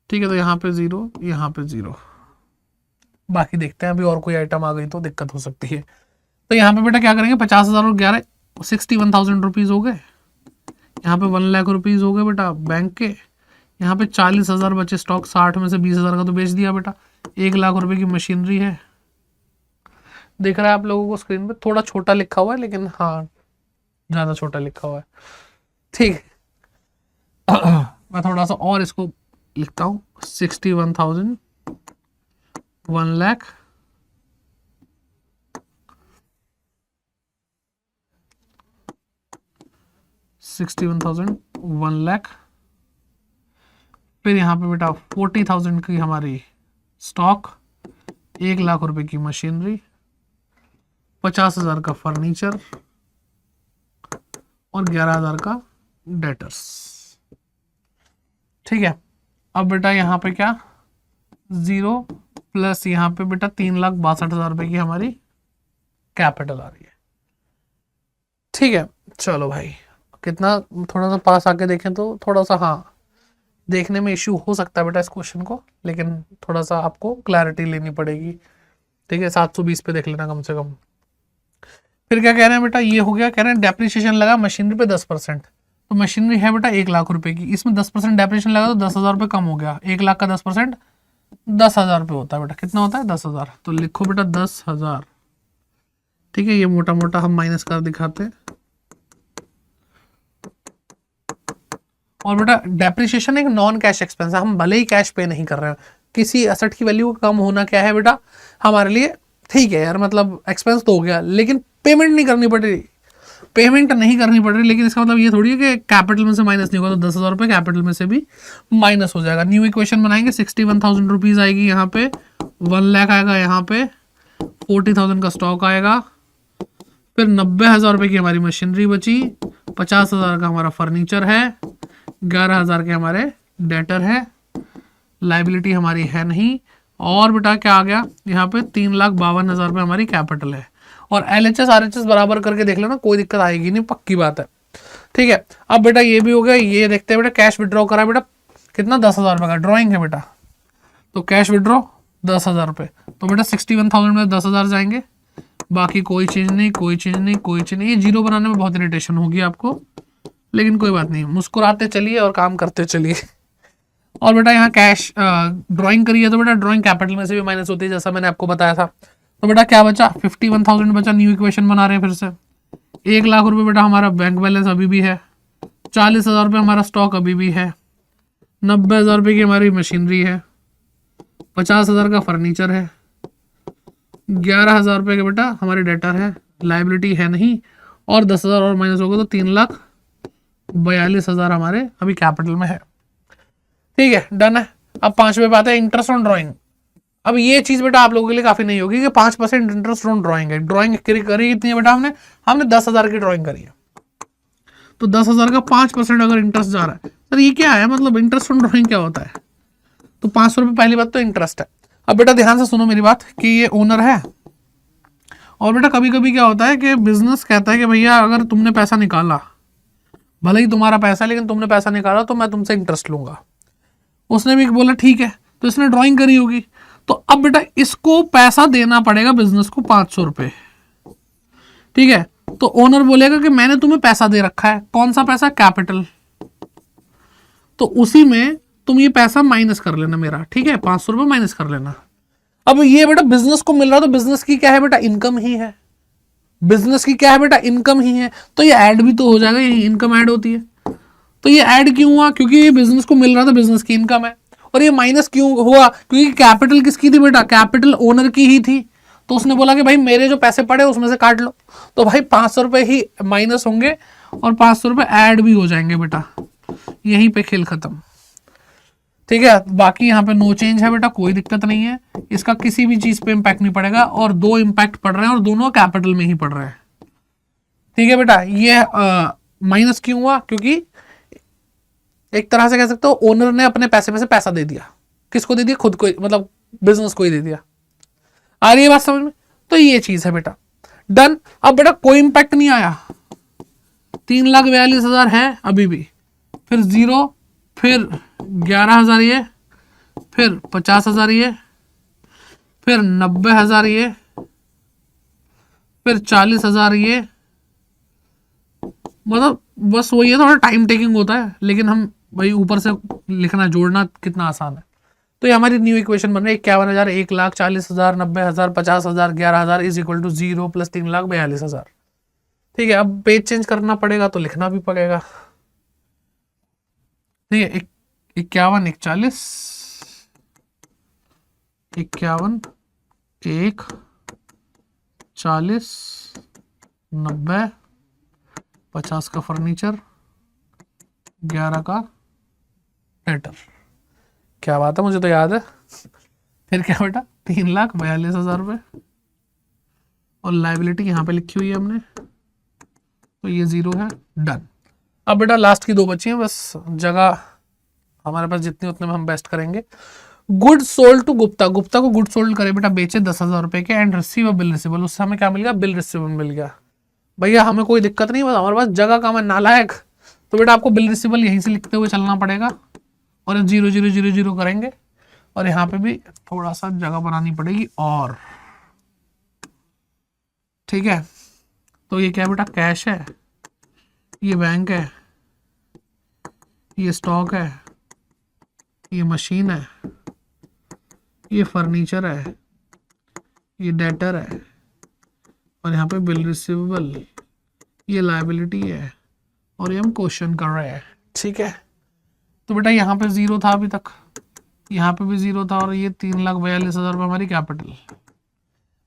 ठीक है, तो यहाँ पे 0, यहाँ पे 0, बाकी देखते हैं, अभी और कोई आइटम आ गई तो दिक्कत हो सकती है। तो यहाँ पे बेटा क्या करेंगे, 50,000 और 11, 61,000 रुपीज़ हो गए। यहाँ पे 1,00,000 रुपीज़ हो गए बेटा बैंक के। यहाँ पे 40,000 बचे स्टॉक, 60 में से 20,000 का तो बेच दिया बेटा। 1,00,000 रुपए की मशीनरी है, देख रहा है आप लोगों को स्क्रीन पे, थोड़ा छोटा लिखा हुआ है लेकिन हाँ ज़्यादा छोटा लिखा हुआ है। ठीक है, मैं थोड़ा सा और इसको लिखता हूँ, 61,000, 1,00,000, 61,000, 1,00,000, फिर यहाँ पे बेटा 40,000 की हमारी स्टॉक, 1,00,000 रुपए की मशीनरी, 50,000 का फर्नीचर और 11,000 का डेटर्स। ठीक है, अब बेटा यहाँ पे क्या 0 प्लस यहाँ पे बेटा 3,62,000 रुपए की हमारी कैपिटल आ रही है। ठीक है, चलो भाई कितना, थोड़ा सा पास आके देखें तो थोड़ा सा हाँ देखने में इश्यू हो सकता है बेटा इस क्वेश्चन को, लेकिन थोड़ा सा आपको क्लैरिटी लेनी पड़ेगी। ठीक है, 720 पे देख लेना कम से कम। फिर क्या कह रहे हैं बेटा, ये हो गया, कह रहे हैं डेप्रिसिएशन लगा मशीनरी पे 10%, तो मशीनरी है बेटा 1,00,000 रुपए की, इसमें 10% डेप्रिसिएशन लगा तो 10,000 रुपये कम हो गया। 1,00,000 का 10% 10,000 रुपये होता है बेटा, कितना होता है 10,000, तो लिखो बेटा 10,000। ठीक है, ये मोटा मोटा हम माइनस कर दिखाते हैं। और बेटा डेप्रिसिएशन एक नॉन कैश एक्सपेंस है, हम भले ही कैश पे नहीं कर रहे हैं, किसी एसेट की वैल्यू कम होना क्या है बेटा हमारे लिए ठीक है यार, मतलब एक्सपेंस तो हो गया लेकिन पेमेंट नहीं करनी पड़ रही, पेमेंट नहीं करनी पड़ रही, लेकिन इसका मतलब ये थोड़ी है कि कैपिटल में से माइनस नहीं होगा, तो 10,000 रुपये कैपिटल में से भी माइनस हो जाएगा। न्यू इक्वेशन बनाएंगे, 61,000 रुपीज़ आएगी यहाँ पे, 1 लाख आएगा यहाँ पे, 40,000 का स्टॉक आएगा, फिर 90,000 रुपये की हमारी मशीनरी बची, 50,000 का हमारा फर्नीचर है, 11,000 के हमारे डेटर है, लाइबिलिटी हमारी है नहीं, और बेटा क्या आ गया यहाँ पे 3,52,000 रुपये हमारी कैपिटल है। और LHS RHS बराबर करके देख लेना, कोई दिक्कत आएगी नहीं, पक्की बात है। ठीक है, अब बेटा ये भी हो गया। ये देखते हैं बेटा, कैश विड्रॉ करा बेटा कितना, 10,000 रुपये का ड्रॉइंग है बेटा, तो कैश विड्रॉ 10,000 रुपये, तो बेटा 61,000 में 10,000 जाएंगे, बाकी कोई चीज़ नहीं, कोई चीज़ नहीं, कोई चीज़ नहीं। ये जीरो बनाने में बहुत इरिटेशन होगी आपको, लेकिन कोई बात नहीं, मुस्कुराते चलिए और काम करते चलिए। और बेटा यहाँ कैश ड्राइंग करिए, तो बेटा ड्राइंग कैपिटल में से भी माइनस होती है, जैसा मैंने आपको बताया था। तो बेटा क्या बचा, 51,000 बचा। न्यू इक्वेशन बना रहे हैं फिर से। 1 लाख रुपए बेटा हमारा बैंक बैलेंस अभी भी है, 40,000 रुपये हमारा स्टॉक अभी भी है, 90,000 रुपये की हमारी मशीनरी है, 50,000 का फर्नीचर है, 11,000 रुपये के बेटा हमारे डेटर है, लाइबिलिटी है नहीं, और 10,000 और माइनस होगा तो 3,42,000 हमारे अभी कैपिटल में है। ठीक है, डन है। अब 5वें पे आते हैं, इंटरेस्ट ऑन ड्राइंग। अब ये चीज बेटा आप लोगों के लिए काफी नहीं होगी कि 5% इंटरेस्ट ऑन ड्राइंग है। ड्राइंग करी कितनी है बेटा, हमने 10,000 की ड्राइंग करी है, तो 10,000 का 5% अगर इंटरेस्ट जा रहा है, सर ये क्या है, मतलब इंटरेस्ट ऑन ड्राइंग क्या होता है? तो 500 रुपये पहली बात तो इंटरेस्ट है। अब बेटा ध्यान से सुनो मेरी बात कि ये ओनर है, और बेटा कभी कभी क्या होता है कि बिजनेस कहता है कि भैया अगर तुमने पैसा निकाला, भले ही तुम्हारा पैसा है, लेकिन तुमने पैसा निकाला तो मैं तुमसे इंटरेस्ट लूंगा। उसने भी बोला ठीक है, तो इसने ड्राइंग करी होगी, तो अब बेटा इसको पैसा देना पड़ेगा बिजनेस को 500 रुपये। ठीक है, तो ओनर बोलेगा कि मैंने तुम्हें पैसा दे रखा है, कौन सा पैसा, कैपिटल, तो उसी में तुम ये पैसा माइनस कर लेना मेरा। ठीक है, 500 रुपये माइनस कर लेना। अब ये बेटा बिजनेस को मिल रहा, तो बिजनेस की क्या है बेटा, इनकम ही है। बिजनेस की क्या है बेटा, इनकम ही है, तो ये ऐड भी तो हो जाएगा, ये इनकम ऐड होती है। तो ये ऐड क्यों हुआ, क्योंकि ये बिजनेस को मिल रहा था, बिजनेस की इनकम है। और ये माइनस क्यों हुआ, क्योंकि कैपिटल किसकी थी बेटा, कैपिटल ओनर की ही थी। तो उसने बोला कि भाई मेरे जो पैसे पड़े उसमें से काट लो, तो भाई 500 रुपये ही माइनस होंगे और 500 रुपये ऐड भी हो जाएंगे बेटा, यहीं पे खेल खत्म। ठीक है, बाकी यहाँ पे नो चेंज है बेटा, कोई दिक्कत नहीं है, इसका किसी भी चीज पे इंपैक्ट नहीं पड़ेगा, और 2 इंपैक्ट पड़ रहे हैं और दोनों कैपिटल में ही पड़ रहे हैं। ठीक है बेटा, ये माइनस क्यों हुआ, क्योंकि एक तरह से कह सकते हो ओनर ने अपने पैसे में से पैसा दे दिया। किसको दे दिया, खुद को, मतलब बिजनेस को ही दे दिया। आ रही है बात समझ में? तो ये चीज है बेटा, डन। अब बेटा कोई इंपैक्ट नहीं आया, 3,42,000 है अभी भी, फिर 0, फिर 11,000 ये, फिर 50,000 ये, फिर 90,000 ये, फिर 40,000 ये, मतलब बस वही है, थोड़ा टाइम टेकिंग होता है, लेकिन हम भाई ऊपर से लिखना जोड़ना कितना आसान है। तो ये हमारी न्यू इक्वेशन बन रही है, 51,000, 1,40,000, 90,000, 50,000, 11,000 इज इक्वल टू 0 प्लस 3,42,000। ठीक है, अब पेज चेंज करना पड़ेगा तो लिखना भी पड़ेगा। ठीक है, 51, 41, 51, 1, 40, 90, 50 का फर्नीचर, 11 का डेटर। क्या बात है, मुझे तो याद है। फिर क्या बेटा, 3,42,000 रुपये, और लाइबिलिटी यहाँ पे लिखी हुई है हमने, तो ये 0 है, डन। अब बेटा लास्ट की 2 बची हैं, बस जगह हमारे पास जितनी उतने में हम बेस्ट करेंगे। Good sold to Gupta, Gupta को गुड सोल्ड करे बेटा, बेचे 10,000 रुपये के, एंड रिसीव बिल रिसीवेबल, उससे हमें क्या मिल गया, बिल रिसीवेबल मिल गया। भैया हमें कोई दिक्कत नहीं, बस हमारे पास जगह कम है, नालायक। तो बेटा आपको बिल रिसीवेबल यहीं से लिखते हुए चलना पड़ेगा, और 0 0 0 0 करेंगे, और यहाँ पे भी थोड़ा सा जगह बनानी पड़ेगी। और ठीक है, तो ये क्या है बेटा, कैश है, ये बैंक है, ये स्टॉक है, ये मशीन है, ये फर्नीचर है, ये डेटर है, और यहाँ पे बिल रिसीवेबल, ये लायबिलिटी है, और ये हम क्वेश्चन कर रहे हैं। ठीक है, तो बेटा यहाँ पे 0 था अभी तक, यहाँ पे भी 0 था, और ये 3,42,000 रुपये हमारी कैपिटल।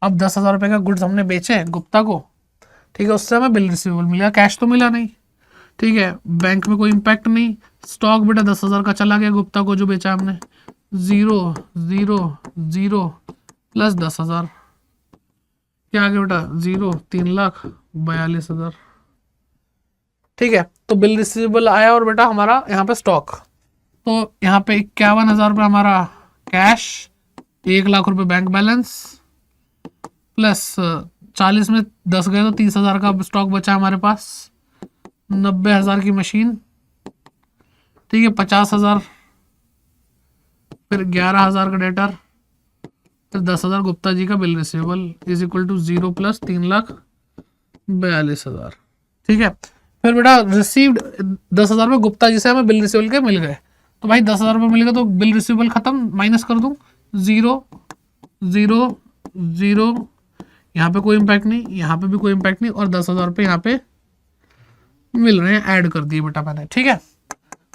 अब 10,000 रुपये का गुड्स हमने बेचे गुप्ता को, ठीक है, उससे हमें बिल रिसीवेबल मिला, कैश तो मिला नहीं। ठीक है, बैंक में कोई इम्पैक्ट नहीं। स्टॉक बेटा 10,000 का चला गया गुप्ता को जो बेचा हमने, 0 0 0 प्लस 10,000, क्या आ गया बेटा 0, 3,42,000। ठीक है, तो बिल रिसीवेबल आया और बेटा हमारा यहाँ पे स्टॉक, तो यहाँ पे 51,000 रुपये हमारा कैश, 1,00,000 रुपये बैंक बैलेंस, प्लस 40 में 10 गए तो 30,000 का स्टॉक बचा हमारे पास, 90,000 की मशीन, ठीक है, 50,000, फिर 11,000 का डेटर, फिर 10,000 गुप्ता जी का bill receivable is equal to 0 plus 3,42,000। ठीक है, फिर बेटा रिसीव्ड 10,000 रुपये गुप्ता जी से हमें बिल रिसीवेबल के मिल गए, तो भाई 10,000 रुपये मिल गए तो बिल रिसीवेबल खत्म, माइनस कर दूं 0 0 0, यहाँ पे कोई इम्पैक्ट नहीं, यहाँ पे भी कोई इम्पैक्ट नहीं, और 10,000 रुपये यहाँ पे मिल रहे हैं, ऐड कर दिए बेटा मैंने। ठीक है,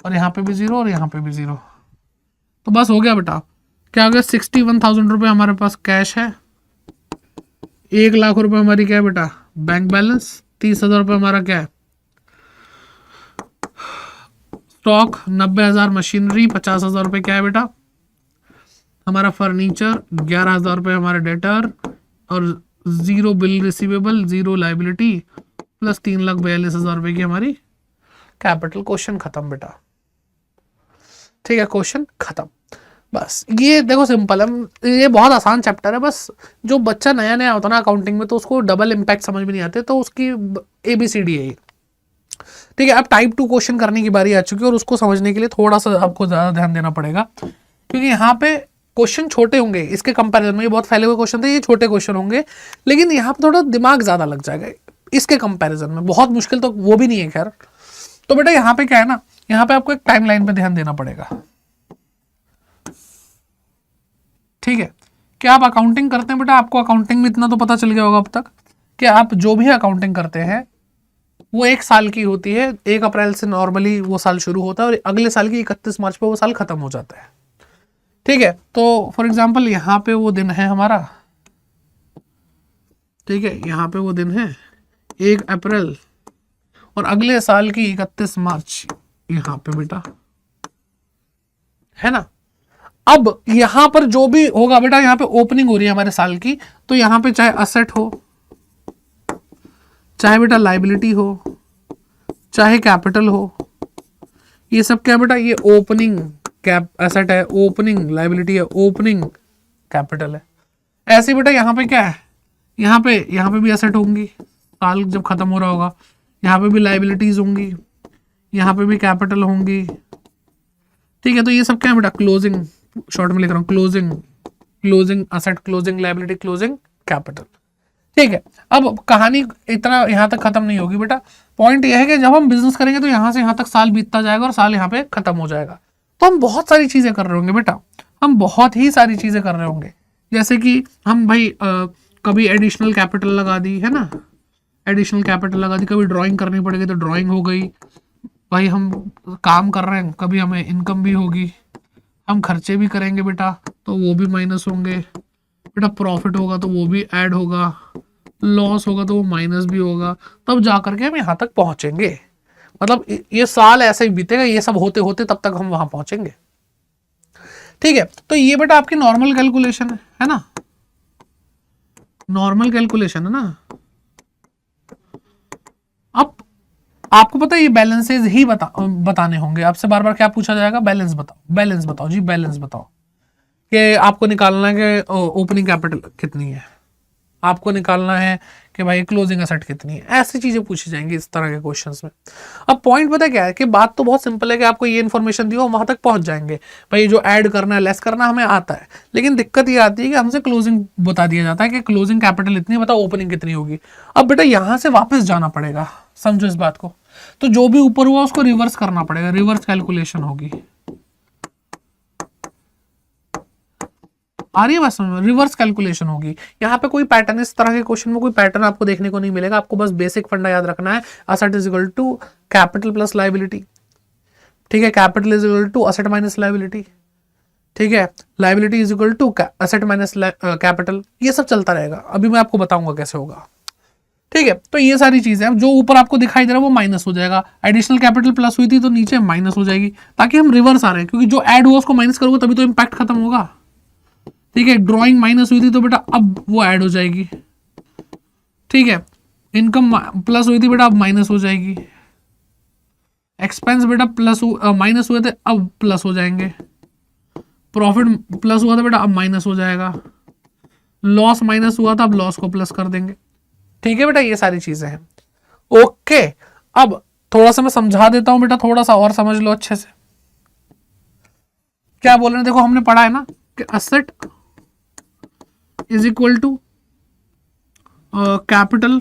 और यहाँ पे भी 0 और यहाँ पे भी 0, तो बस हो गया बेटा। क्या हो गया, 61,000 रुपये हमारे पास कैश है, 1,00,000 रुपये हमारी क्या है बेटा बैंक बैलेंस, 30,000 रुपये हमारा क्या है स्टॉक, 90,000 मशीनरी, 50,000 रुपये क्या है बेटा हमारा फर्नीचर, 11,000 रुपये हमारा डेटर, और 0 बिल रिसीवेबल, 0 लाइबिलिटी, प्लस 3,42,000 रुपये की हमारी कैपिटल। क्वेश्चन खत्म बेटा। ठीक है, क्वेश्चन खत्म। बस ये देखो सिंपल है, ये बहुत आसान चैप्टर है। बस जो बच्चा नया नया होता है ना अकाउंटिंग में, तो उसको डबल इम्पैक्ट समझ में नहीं आते, तो उसकी ABCD है ये। ठीक है, अब टाइप 2 क्वेश्चन करने की बारी आ चुकी है, और उसको समझने के लिए थोड़ा सा आपको ज़्यादा ध्यान देना पड़ेगा, क्योंकि यहाँ पे क्वेश्चन छोटे होंगे इसके कंपैरिजन में। ये बहुत फैले हुए क्वेश्चन थे, ये छोटे क्वेश्चन होंगे, लेकिन यहाँ पे थोड़ा दिमाग ज़्यादा लग जाएगा इसके कंपैरिजन में। बहुत मुश्किल तो वो भी नहीं है खैर। तो बेटा यहाँ पे क्या है ना, यहाँ पे आपको एक टाइमलाइन पे ध्यान देना पड़ेगा। ठीक है, क्या आप अकाउंटिंग करते हैं बेटा, आपको अकाउंटिंग में इतना तो पता चल गया होगा अब तक कि आप जो भी अकाउंटिंग करते हैं वो 1 साल की होती है। 1 अप्रैल से नॉर्मली वो साल शुरू होता है और अगले साल की 31 मार्च पे वो साल खत्म हो जाता है। ठीक है, तो फॉर एग्जाम्पल यहाँ पे वो दिन है हमारा, ठीक है, यहाँ पे वो दिन है 1 अप्रैल, और अगले साल की 31 मार्च यहाँ पे बेटा है ना। अब यहां पर जो भी होगा बेटा, यहाँ पे ओपनिंग हो रही है हमारे साल की, तो यहाँ पे चाहे असेट हो, चाहे बेटा लाइबिलिटी हो, चाहे कैपिटल हो, ये सब क्या बेटा, ये ओपनिंग कैप एसेट है, ओपनिंग लाइबिलिटी है, ओपनिंग कैपिटल है। ऐसे बेटा यहाँ पे क्या है, यहाँ पे भी एसेट होंगी साल जब खत्म हो रहा होगा, यहाँ पे भी लाइबिलिटीज होंगी, यहाँ पे भी कैपिटल होंगी। ठीक है, तो ये सब क्या है बेटा क्लोजिंग, शॉर्ट में लिख रहा हूँ closing asset, closing liability, closing capital. ठीक है, अब कहानी इतना यहाँ तक खत्म नहीं होगी बेटा। पॉइंट यह है कि जब हम बिजनेस करेंगे तो यहाँ से यहाँ तक साल बीतता जाएगा और साल यहाँ पे खत्म हो जाएगा, तो हम बहुत सारी चीजें कर रहे होंगे बेटा, हम बहुत ही सारी चीजें कर रहे होंगे। जैसे कि हम भाई कभी एडिशनल कैपिटल लगा दी है ना, एडिशनल कैपिटल लगा दी, कभी ड्राइंग करनी पड़ेगी तो ड्राइंग हो गई भाई, हम काम कर रहे हैं, कभी हमें इनकम भी होगी, हम खर्चे भी करेंगे बेटा तो वो भी माइनस होंगे बेटा, प्रॉफिट होगा तो वो भी ऐड होगा, लॉस होगा तो वो माइनस भी होगा, तब जा करके हम यहाँ तक पहुंचेंगे। मतलब ये साल ऐसे ही बीतेगा, ये सब होते होते तब तक हम वहां पहुंचेंगे। ठीक है, तो ये बेटा आपकी नॉर्मल कैलकुलेशन है ना, नॉर्मल कैलकुलेशन है ना। अब आपको पता है ये बैलेंसेज ही बताने होंगे आपसे, बार बार क्या पूछा जाएगा, बैलेंस बताओ, बैलेंस बताओ जी, बैलेंस बताओ, कि आपको निकालना है कि ओपनिंग कैपिटल कितनी है, आपको निकालना है कि भाई क्लोजिंग एसेट कितनी है, ऐसी चीजें पूछी जाएंगी इस तरह के क्वेश्चंस में। अब पॉइंट पता क्या है कि बात तो बहुत सिंपल है कि आपको ये इन्फॉर्मेशन दी हो वहां तक पहुंच जाएंगे भाई, जो ऐड करना है लेस करना हमें आता है, लेकिन दिक्कत ये आती है कि हमसे क्लोजिंग बता दिया जाता है कि क्लोजिंग कैपिटल इतनी, बताओ ओपनिंग कितनी होगी। अब बेटा यहां से वापस जाना पड़ेगा, समझो इस बात को, तो जो भी ऊपर हुआ उसको रिवर्स करना पड़ेगा, रिवर्स कैलकुलेशन होगी। आ रही है बात समझ में, रिवर्स कैलकुलेशन होगी। यहाँ पे कोई पैटर्न, इस तरह के क्वेश्चन में कोई पैटर्न आपको देखने को नहीं मिलेगा, आपको बस बेसिक फंडा याद रखना है, asset is equal to capital plus liability. ठीक है, capital is equal to asset minus liability. ठीक है, liability is equal to asset minus capital, ये सब चलता रहेगा। अभी मैं आपको बताऊंगा कैसे होगा। ठीक है, तो ये सारी चीजें जो ऊपर आपको दिखाई दे रहा है वो माइनस हो जाएगा, एडिशनल कैपिटल प्लस हुई थी तो नीचे माइनस हो जाएगी, ताकि हम रिवर्स आ रहे हैं, क्योंकि जो ऐड हुआ उसको माइनस करोगे तभी तो इम्पैक्ट खत्म होगा। ठीक है, ड्रॉइंग माइनस हुई थी तो बेटा अब वो ऐड हो जाएगी। ठीक है, इनकम प्लस हुई थी बेटा अब माइनस हो जाएगी, एक्सपेंस बेटा प्लस माइनस हुए थे अब प्लस हो जाएंगे, प्रॉफिट प्लस हुआ था बेटा अब माइनस हो जाएगा, लॉस माइनस हुआ था अब लॉस को प्लस कर देंगे। ठीक है बेटा, ये सारी चीजें हैं। ओके, अब थोड़ा सा मैं समझा देता हूं बेटा, थोड़ा सा और समझ लो अच्छे से। क्या बोल रहे हैं, देखो हमने पढ़ा है ना कि asset is equal to capital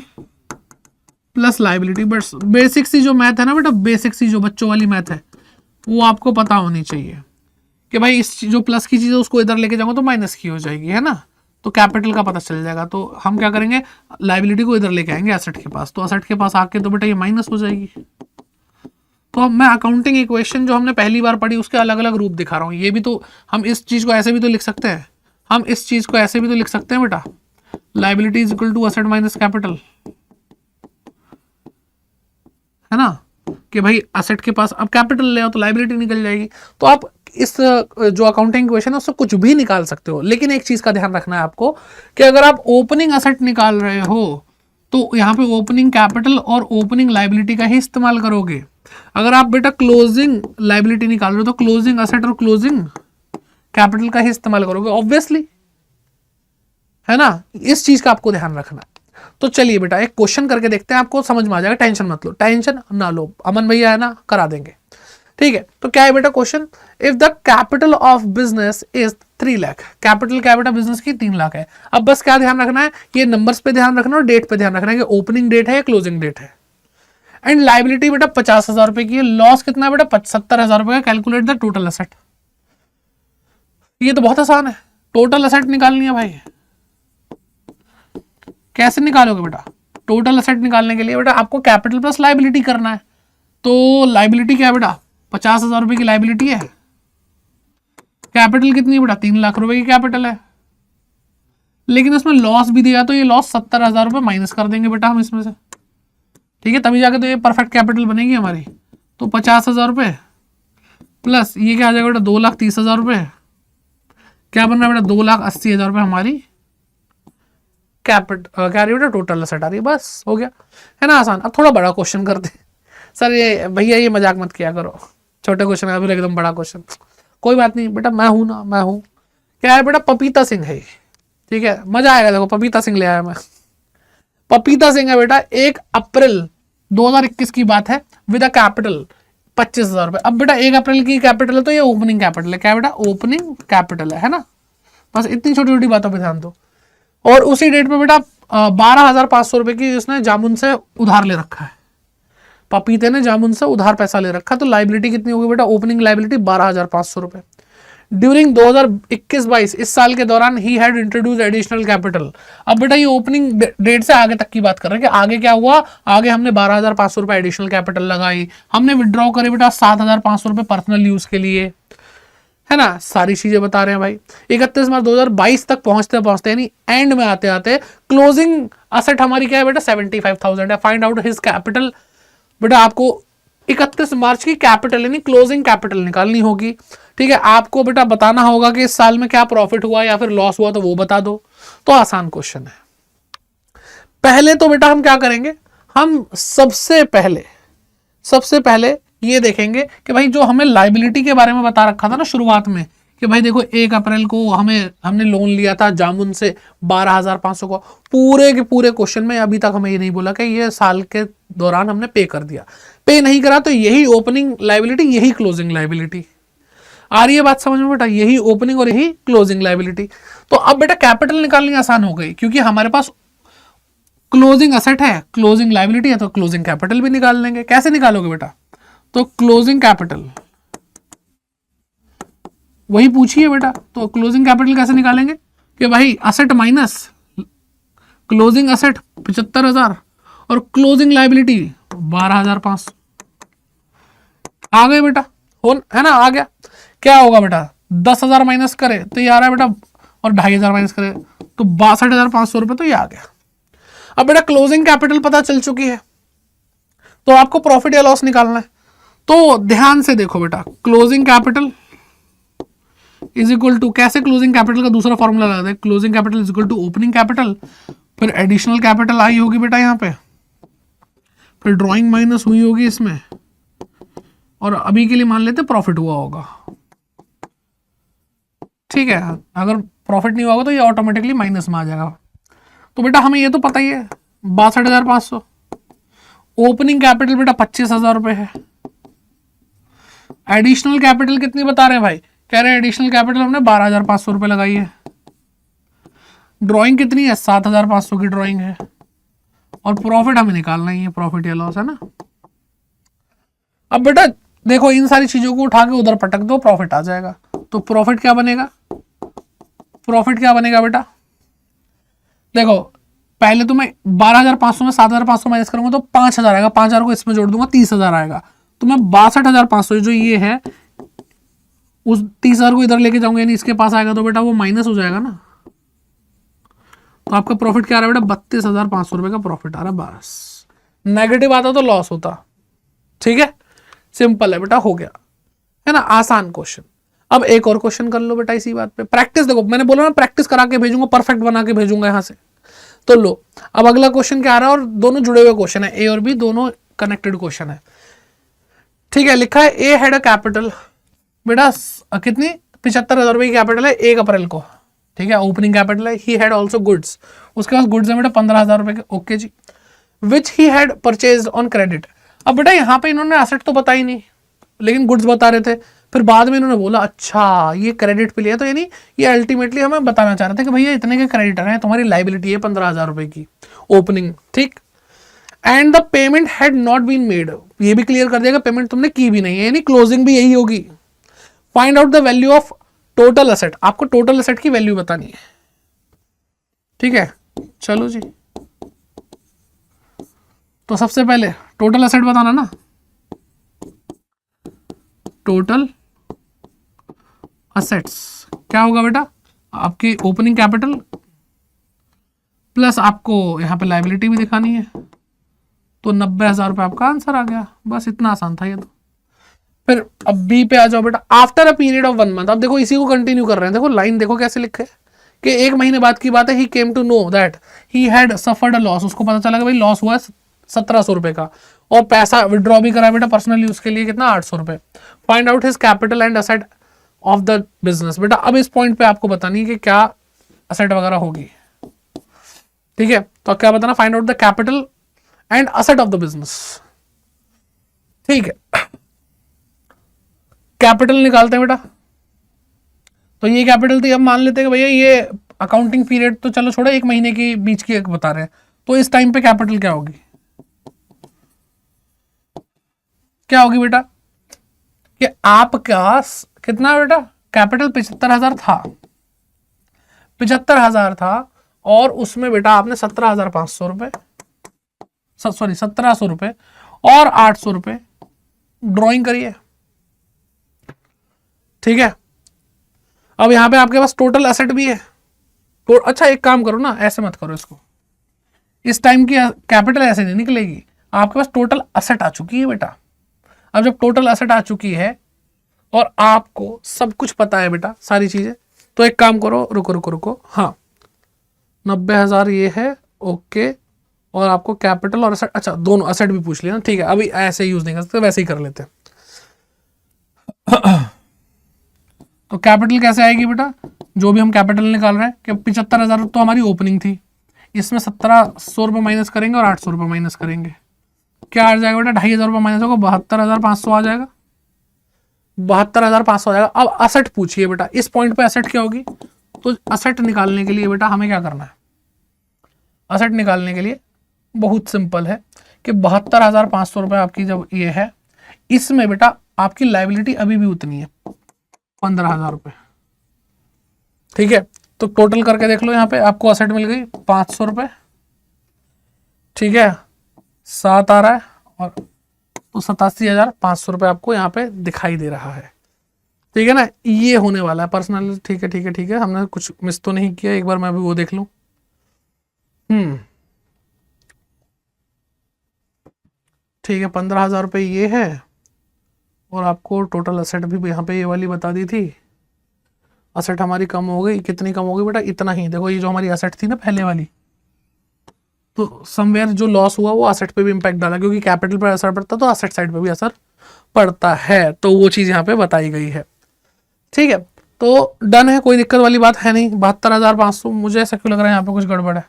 plus liability. बस बेसिक सी जो मैथ है ना बेटा, बेसिक सी जो बच्चों वाली मैथ है वो आपको पता होनी चाहिए कि भाई इस जो प्लस की चीज है उसको इधर लेके जाऊंगा तो माइनस की हो जाएगी, है ना, तो कैपिटल का पता चल जाएगा। तो हम क्या करेंगे, लाइबिलिटी को इधर लेके आएंगे एसेट के पास, तो एसेट के पास आके तो बेटा ये माइनस हो जाएगी। तो अब मैं अकाउंटिंग इक्वेशन जो हमने पहली बार पढ़ी उसके अलग अलग रूप दिखा रहा हूँ। ये भी तो हम इस चीज को ऐसे भी तो लिख सकते हैं, हम इस चीज को ऐसे भी तो लिख सकते हैं बेटा, liability is equal to asset minus capital, है ना, कि भाई एसेट के पास अब कैपिटल ले आओ तो लाइबिलिटी निकल जाएगी। तो आप इस जो अकाउंटिंग इक्वेशन है उससे कुछ भी निकाल सकते हो, लेकिन एक चीज का ध्यान रखना है आपको कि अगर आप ओपनिंग एसेट निकाल रहे हो तो यहाँ पे ओपनिंग कैपिटल और ओपनिंग लाइबिलिटी का ही इस्तेमाल करोगे। अगर आप बेटा क्लोजिंग लाइबिलिटी निकाल रहे हो तो क्लोजिंग एसेट और क्लोजिंग कैपिटल का ही इस्तेमाल करोगे ऑब्वियसली, है ना। इस चीज का आपको ध्यान रखना है। तो चलिए बेटा एक क्वेश्चन करके देखते हैं, आपको समझ में आ जाएगा, टेंशन मत लो, टेंशन ना लो, अमन भैया है ना करा देंगे। ठीक है, तो क्या है बेटा question, if the capital of business is 3 lakh, capital क्या बेटा बिजनेस की 3 लाख है। अब बस क्या ध्यान रखना है, ये नंबर्स पे ध्यान रखना और डेट पे ध्यान रखना है कि ओपनिंग डेट है या क्लोजिंग डेट है। एंड लाइबिलिटी बेटा 50,000 रुपए की है, लॉस कितना है बेटा 70,000 रुपए का, कैलकुलेट द टोटल एसेट। ये तो बहुत आसान है, टोटल एसेट निकालनी है भाई। कैसे निकालोगे बेटा, टोटल एसेट निकालने के लिए बेटा आपको कैपिटल प्लस लाइबिलिटी करना है। तो लाइबिलिटी क्या है बेटा 50,000 रुपए की लाइबिलिटी है, कैपिटल कितनी है बेटा 3 लाख रुपए की कैपिटल है, लेकिन उसमें लॉस भी दिया तो ये लॉस 70,000 रुपए माइनस कर देंगे बेटा हम इसमें से। ठीक है, तभी जाके तो ये परफेक्ट कैपिटल बनेगी हमारी। तो 50,000 रुपए प्लस ये क्या आ जाएगा बेटा 2,30,000 रुपए, क्या बन रहा है बेटा 2,80,000 रुपए हमारी कैपिटल क्या आ रही है बेटा टोटल एसेट आ रही है। बस हो गया, है ना आसान। अब थोड़ा बड़ा क्वेश्चन करते हैं। सर ये भैया ये मजाक मत किया करो, छोटे क्वेश्चन का फिर एकदम बड़ा क्वेश्चन। कोई बात नहीं बेटा, मैं हूं ना, मैं हूं। क्या है बेटा पपीता सिंह है, ठीक है मजा आएगा, देखो पपीता सिंह ले आया मैं। पपीता सिंह है बेटा 1 अप्रैल 2021 की बात है, विद अ कैपिटल 25,000 रुपए। अब बेटा 1 अप्रैल की कैपिटल है तो ये ओपनिंग कैपिटल है, क्या है बेटा ओपनिंग कैपिटल है ना। बस इतनी छोटी छोटी बातों पर ध्यान दो। और उसी डेट पे बेटा 12,500 रुपए की उसने जामुन से उधार ले रखा है, पपीते ने जामुन से उधार पैसा ले रखा। तो लाइबिलिटी कितनी होगी बेटा ओपनिंग लाइबिलिटी 12,500 रुपए। ड्यूरिंग 2021-22 इस साल के दौरान he had introduce additional capital. अब बेटा ये ओपनिंग डेट से आगे तक की बात कर रहे हैं कि आगे क्या हुआ, आगे हमने 12,500 रुपए एडिशनल कैपिटल लगाई, हमने विड्रॉ करे बेटा 7,500 रुपए पर्सनल यूज के लिए, है ना। सारी चीजें बता रहे हैं भाई। 31 मार्च 2022 तक पहुंचते पहुंचते यानी एंड में आते आते क्लोजिंग असेट हमारी क्या है बेटा 75,000 है। Find out his capital. बेटा आपको 31 मार्च की कैपिटल यानी क्लोजिंग कैपिटल निकालनी होगी। ठीक है, आपको बेटा बताना होगा कि इस साल में क्या प्रॉफिट हुआ या फिर लॉस हुआ तो वो बता दो। तो आसान क्वेश्चन है। पहले तो बेटा हम क्या करेंगे, हम सबसे पहले ये देखेंगे कि भाई जो हमें लाइबिलिटी के बारे में बता रखा था ना शुरुआत में कि भाई देखो 1 अप्रैल को हमने लोन लिया था जामुन से 12,500 को। पूरे के पूरे क्वेश्चन में अभी तक हमें ये नहीं बोला कि ये साल के दौरान हमने पे कर दिया, पे नहीं करा तो यही ओपनिंग लाइबिलिटी यही क्लोजिंग लाइबिलिटी। आ रही है बात समझ में बेटा, यही ओपनिंग और यही क्लोजिंग लाइबिलिटी। तो अब बेटा कैपिटल निकालनी आसान हो गई क्योंकि हमारे पास क्लोजिंग असेट है, क्लोजिंग लाइबिलिटी है, तो क्लोजिंग कैपिटल भी निकाल लेंगे। कैसे निकालोगे बेटा, तो क्लोजिंग कैपिटल वही पूछिए बेटा। तो क्लोजिंग कैपिटल कैसे निकालेंगे कि भाई असेट माइनस क्लोजिंग असेट 75,000 और क्लोजिंग लाइबिलिटी 12,500। आ गए बेटा, है ना, आ गया। क्या होगा बेटा 10,000 माइनस करे तो ये आ रहा है बेटा, और 2,500 माइनस करे तो 62,500 रुपए, तो ये आ गया। अब बेटा क्लोजिंग कैपिटल पता चल चुकी है, तो आपको प्रॉफिट या लॉस निकालना है। तो ध्यान से देखो बेटा, closing capital is equal to, कैसे क्लोजिंग कैपिटल का दूसरा फॉर्मूला लगाते हैं, closing capital is equal to opening capital, फिर एडिशनल कैपिटल आई होगी बेटा यहाँ पे, फिर ड्रॉइंग माइनस हुई होगी इसमें, और अभी के लिए मान लेते प्रॉफिट हुआ होगा। ठीक है, अगर प्रॉफिट नहीं हुआ तो ये ऑटोमेटिकली माइनस में आ जाएगा। तो बेटा हमें ये तो पता ही है 62,500। ओपनिंग कैपिटल बेटा 25,000 रुपए है। एडिशनल कैपिटल कितनी बता रहे हैं भाई, कह रहे हैं एडिशनल कैपिटल हमने 12,500 रुपए लगाई है। ड्राइंग कितनी है, 7,500 की ड्राइंग है, और प्रॉफिट हमें निकालना ही है, प्रॉफिट या लॉस है ना। अब बेटा देखो इन सारी चीजों को उठा के उधर पटक दो, प्रॉफिट आ जाएगा। तो प्रॉफिट क्या बनेगा, प्रॉफिट क्या बनेगा बेटा, देखो पहले तो मैं 12,500 में 7,500 माइनस करूंगा तो 5,000 आएगा, 5,000 को इसमें जोड़ दूंगा 30,000 आएगा। तो मैं 62,500 जो ये है उस 30,000 को इधर लेके जाऊंगा, यानी इसके पास आएगा तो बेटा वो माइनस हो जाएगा ना। तो आपका प्रॉफिट क्या आ रहा है बेटा, 32,500 रुपए का प्रॉफिट आ रहा है बस। नेगेटिव आता तो लॉस होता। ठीक है, सिंपल है बेटा, हो गया है ना, आसान क्वेश्चन। अब एक और क्वेश्चन कर लो बेटा इसी बात पे, प्रैक्टिस देखो मैंने बोला ना प्रैक्टिस करा के भेजूंगा, परफेक्ट बना के भेजूंगा यहां से। तो लो अब अगला क्वेश्चन क्या आ रहा है, और दोनों जुड़े हुए क्वेश्चन है, ए और बी दोनों कनेक्टेड क्वेश्चन है। ठीक है, लिखा है ए हैड अ कैपिटल, बेटा कितनी 75,000 रुपए की कैपिटल है 1 अप्रैल को। ठीक है, ओपनिंग कैपिटल है। ही हैड ऑल्सो गुड्स, उसके पास गुड्स है बेटा 15,000 रुपए के। ओके जी, which he had purchase on credit. अब बेटा यहाँ पे इन्होंने एसेट तो बता ही नहीं, लेकिन गुड्स बता रहे थे। फिर बाद में इन्होंने बोला अच्छा ये क्रेडिट पे लिया, तो यानी ये अल्टीमेटली हमें बताना चाह रहे थे कि भैया इतने के क्रेडिटर हैं, तुम्हारी लाइबिलिटी है 15,000 रुपए की ओपनिंग। ठीक, and the payment had not been made, ये भी क्लियर कर देगा पेमेंट तुमने की भी नहीं है, यानी क्लोजिंग भी यही होगी। Find out the value of total asset, आपको टोटल असेट की वैल्यू बतानी है। ठीक है, चलो जी, तो सबसे पहले टोटल असेट बताना ना, टोटल असेट्स क्या होगा बेटा, आपकी ओपनिंग कैपिटल प्लस आपको यहां पे लाइबिलिटी भी दिखानी है, तो 90,000 रुपए आपका आंसर आ गया। बस इतना आसान था ये तो। फिर अब बी पे आ जाओ बेटा, after a period of 1 month. अब देखो इसी को कंटिन्यू कर रहे हैं, देखो लाइन देखो कैसे लिखे कि 1 महीने बाद की बात है। He came to know that he had suffered a loss, उसको पता चला कि भाई लॉस हुआ 1,700 रुपए का, और पैसा विड्रॉ भी करा बेटा पर्सनल यूज के लिए, कितना 800 रुपए। Find out his capital and asset of the business. बेटा अब इस पॉइंट पे आपको बतानी है कि क्या असेट वगैरह होगी। ठीक है, तो क्या बताना, find out the capital and asset of the business. ठीक है, कैपिटल निकालते हैं बेटा। तो ये कैपिटल थी, अब मान लेते हैं कि भैया ये अकाउंटिंग पीरियड तो चलो छोड़ो, 1 महीने के बीच की एक बता रहे हैं, तो इस टाइम पे कैपिटल क्या होगी, क्या होगी बेटा, कि आपका कितना बेटा कैपिटल 75,000 था, 75,000 था, और उसमें बेटा आपने 17,500 रुपए, सॉरी 1,700 रुपए और 800 रुपए ड्रॉइंग करी है। ठीक है, अब यहां पे आपके पास टोटल एसेट भी है। तो अच्छा एक काम करो ना, ऐसे मत करो इसको, इस टाइम की कैपिटल ऐसे नहीं निकलेगी, आपके पास टोटल एसेट आ चुकी है बेटा। अब जब टोटल एसेट आ चुकी है और आपको सब कुछ पता है बेटा सारी चीजें, तो एक काम करो, रुको रुको रुको, हाँ 90,000 ये है, ओके, और आपको कैपिटल और एसेट, अच्छा दोनों एसेट भी पूछ लिया ना। ठीक है, अभी ऐसे यूज नहीं कर सकते, वैसे ही कर लेते हैं। तो कैपिटल कैसे आएगी बेटा, जो भी हम कैपिटल निकाल रहे हैं कि 75,000 तो हमारी ओपनिंग थी, इसमें 1,700 रुपये माइनस करेंगे और 800 रुपये माइनस करेंगे, क्या आ जाएगा बेटा, 2,500 रुपये माइनस होगा, 72,500 आ जाएगा, 72,500 आ जाएगा। अब असेट पूछिए बेटा, इस पॉइंट पे असेट क्या होगी, तो असेट निकालने के लिए बेटा हमें क्या करना है, असेट निकालने के लिए बहुत सिंपल है कि 72,500 रुपये आपकी जब ये है, इसमें बेटा आपकी लाइबिलिटी अभी भी उतनी है 15,000 रुपये। ठीक है, तो टोटल करके देख लो, यहाँ पे आपको असेट मिल गई 500 रुपये, ठीक है 7 आ रहा है, और तो 87,500 रुपये आपको यहाँ पे दिखाई दे रहा है। ठीक है ना, ये होने वाला है पर्सनल। ठीक है ठीक है ठीक है, हमने कुछ मिस तो नहीं किया, एक बार मैं भी वो देख लूँ। ठीक है, 15,000 रुपये ये है, और आपको टोटल असेट भी यहाँ पे ये वाली बता दी थी। असेट हमारी कम हो गई, कितनी कम हो गई बेटा? इतना ही। देखो ये जो हमारी असेट थी ना पहले वाली, तो समवेयर जो लॉस हुआ वो असेट पे भी इम्पैक्ट डाला, क्योंकि कैपिटल पर असर पड़ता तो असेट साइड पे भी असर पड़ता है, तो वो चीज़ यहाँ पे बताई गई है। ठीक है, तो डन है, कोई दिक्कत वाली बात है नहीं। 72,500, मुझे ऐसा क्यों लग रहा है यहाँ पे कुछ गड़बड़ है।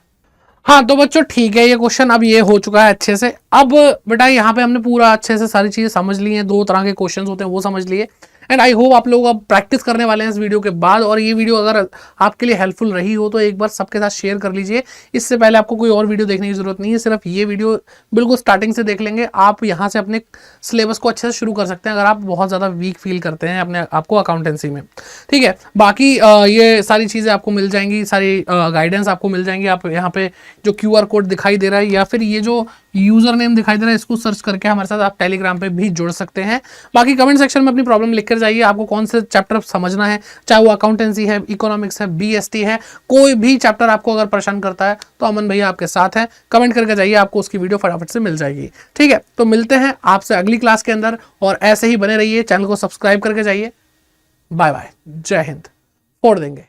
हाँ तो बच्चों ठीक है, ये क्वेश्चन अब ये हो चुका है अच्छे से। अब बेटा यहाँ पे हमने पूरा अच्छे से सारी चीजें समझ ली हैं, 2 तरह के क्वेश्चंस होते हैं वो समझ लिए, एंड आई होप आप लोग अब प्रैक्टिस करने वाले हैं इस वीडियो के बाद। और ये वीडियो अगर आपके लिए हेल्पफुल रही हो तो एक बार सबके साथ शेयर कर लीजिए। इससे पहले आपको कोई और वीडियो देखने की जरूरत नहीं है, सिर्फ ये वीडियो बिल्कुल स्टार्टिंग से देख लेंगे। आप यहाँ से अपने सिलेबस को अच्छे से शुरू कर सकते हैं अगर आप बहुत ज़्यादा वीक फील करते हैं अपने आपको अकाउंटेंसी में। ठीक है, बाकी ये सारी चीज़ें आपको मिल जाएंगी, सारी गाइडेंस आपको मिल जाएंगी। आप यहाँ पे जो QR कोड दिखाई दे रहा है या फिर ये जो यूजर नेम दिखाई दे रहा है, इसको सर्च करके हमारे साथ आप टेलीग्राम पे भी जुड़ सकते हैं। बाकी कमेंट सेक्शन में अपनी प्रॉब्लम लिख कर जाइए, आपको कौन से चैप्टर समझना है, चाहे वो अकाउंटेंसी है, इकोनॉमिक्स है, BST है, कोई भी चैप्टर आपको अगर परेशान करता है तो अमन भैया आपके साथ हैं। कमेंट करके जाइए, आपको उसकी वीडियो फटाफट से मिल जाएगी। ठीक है, तो मिलते हैं आपसे अगली क्लास के अंदर, और ऐसे ही बने रहिए, चैनल को सब्सक्राइब करके जाइए। बाय बाय, जय हिंद, फोड़ देंगे।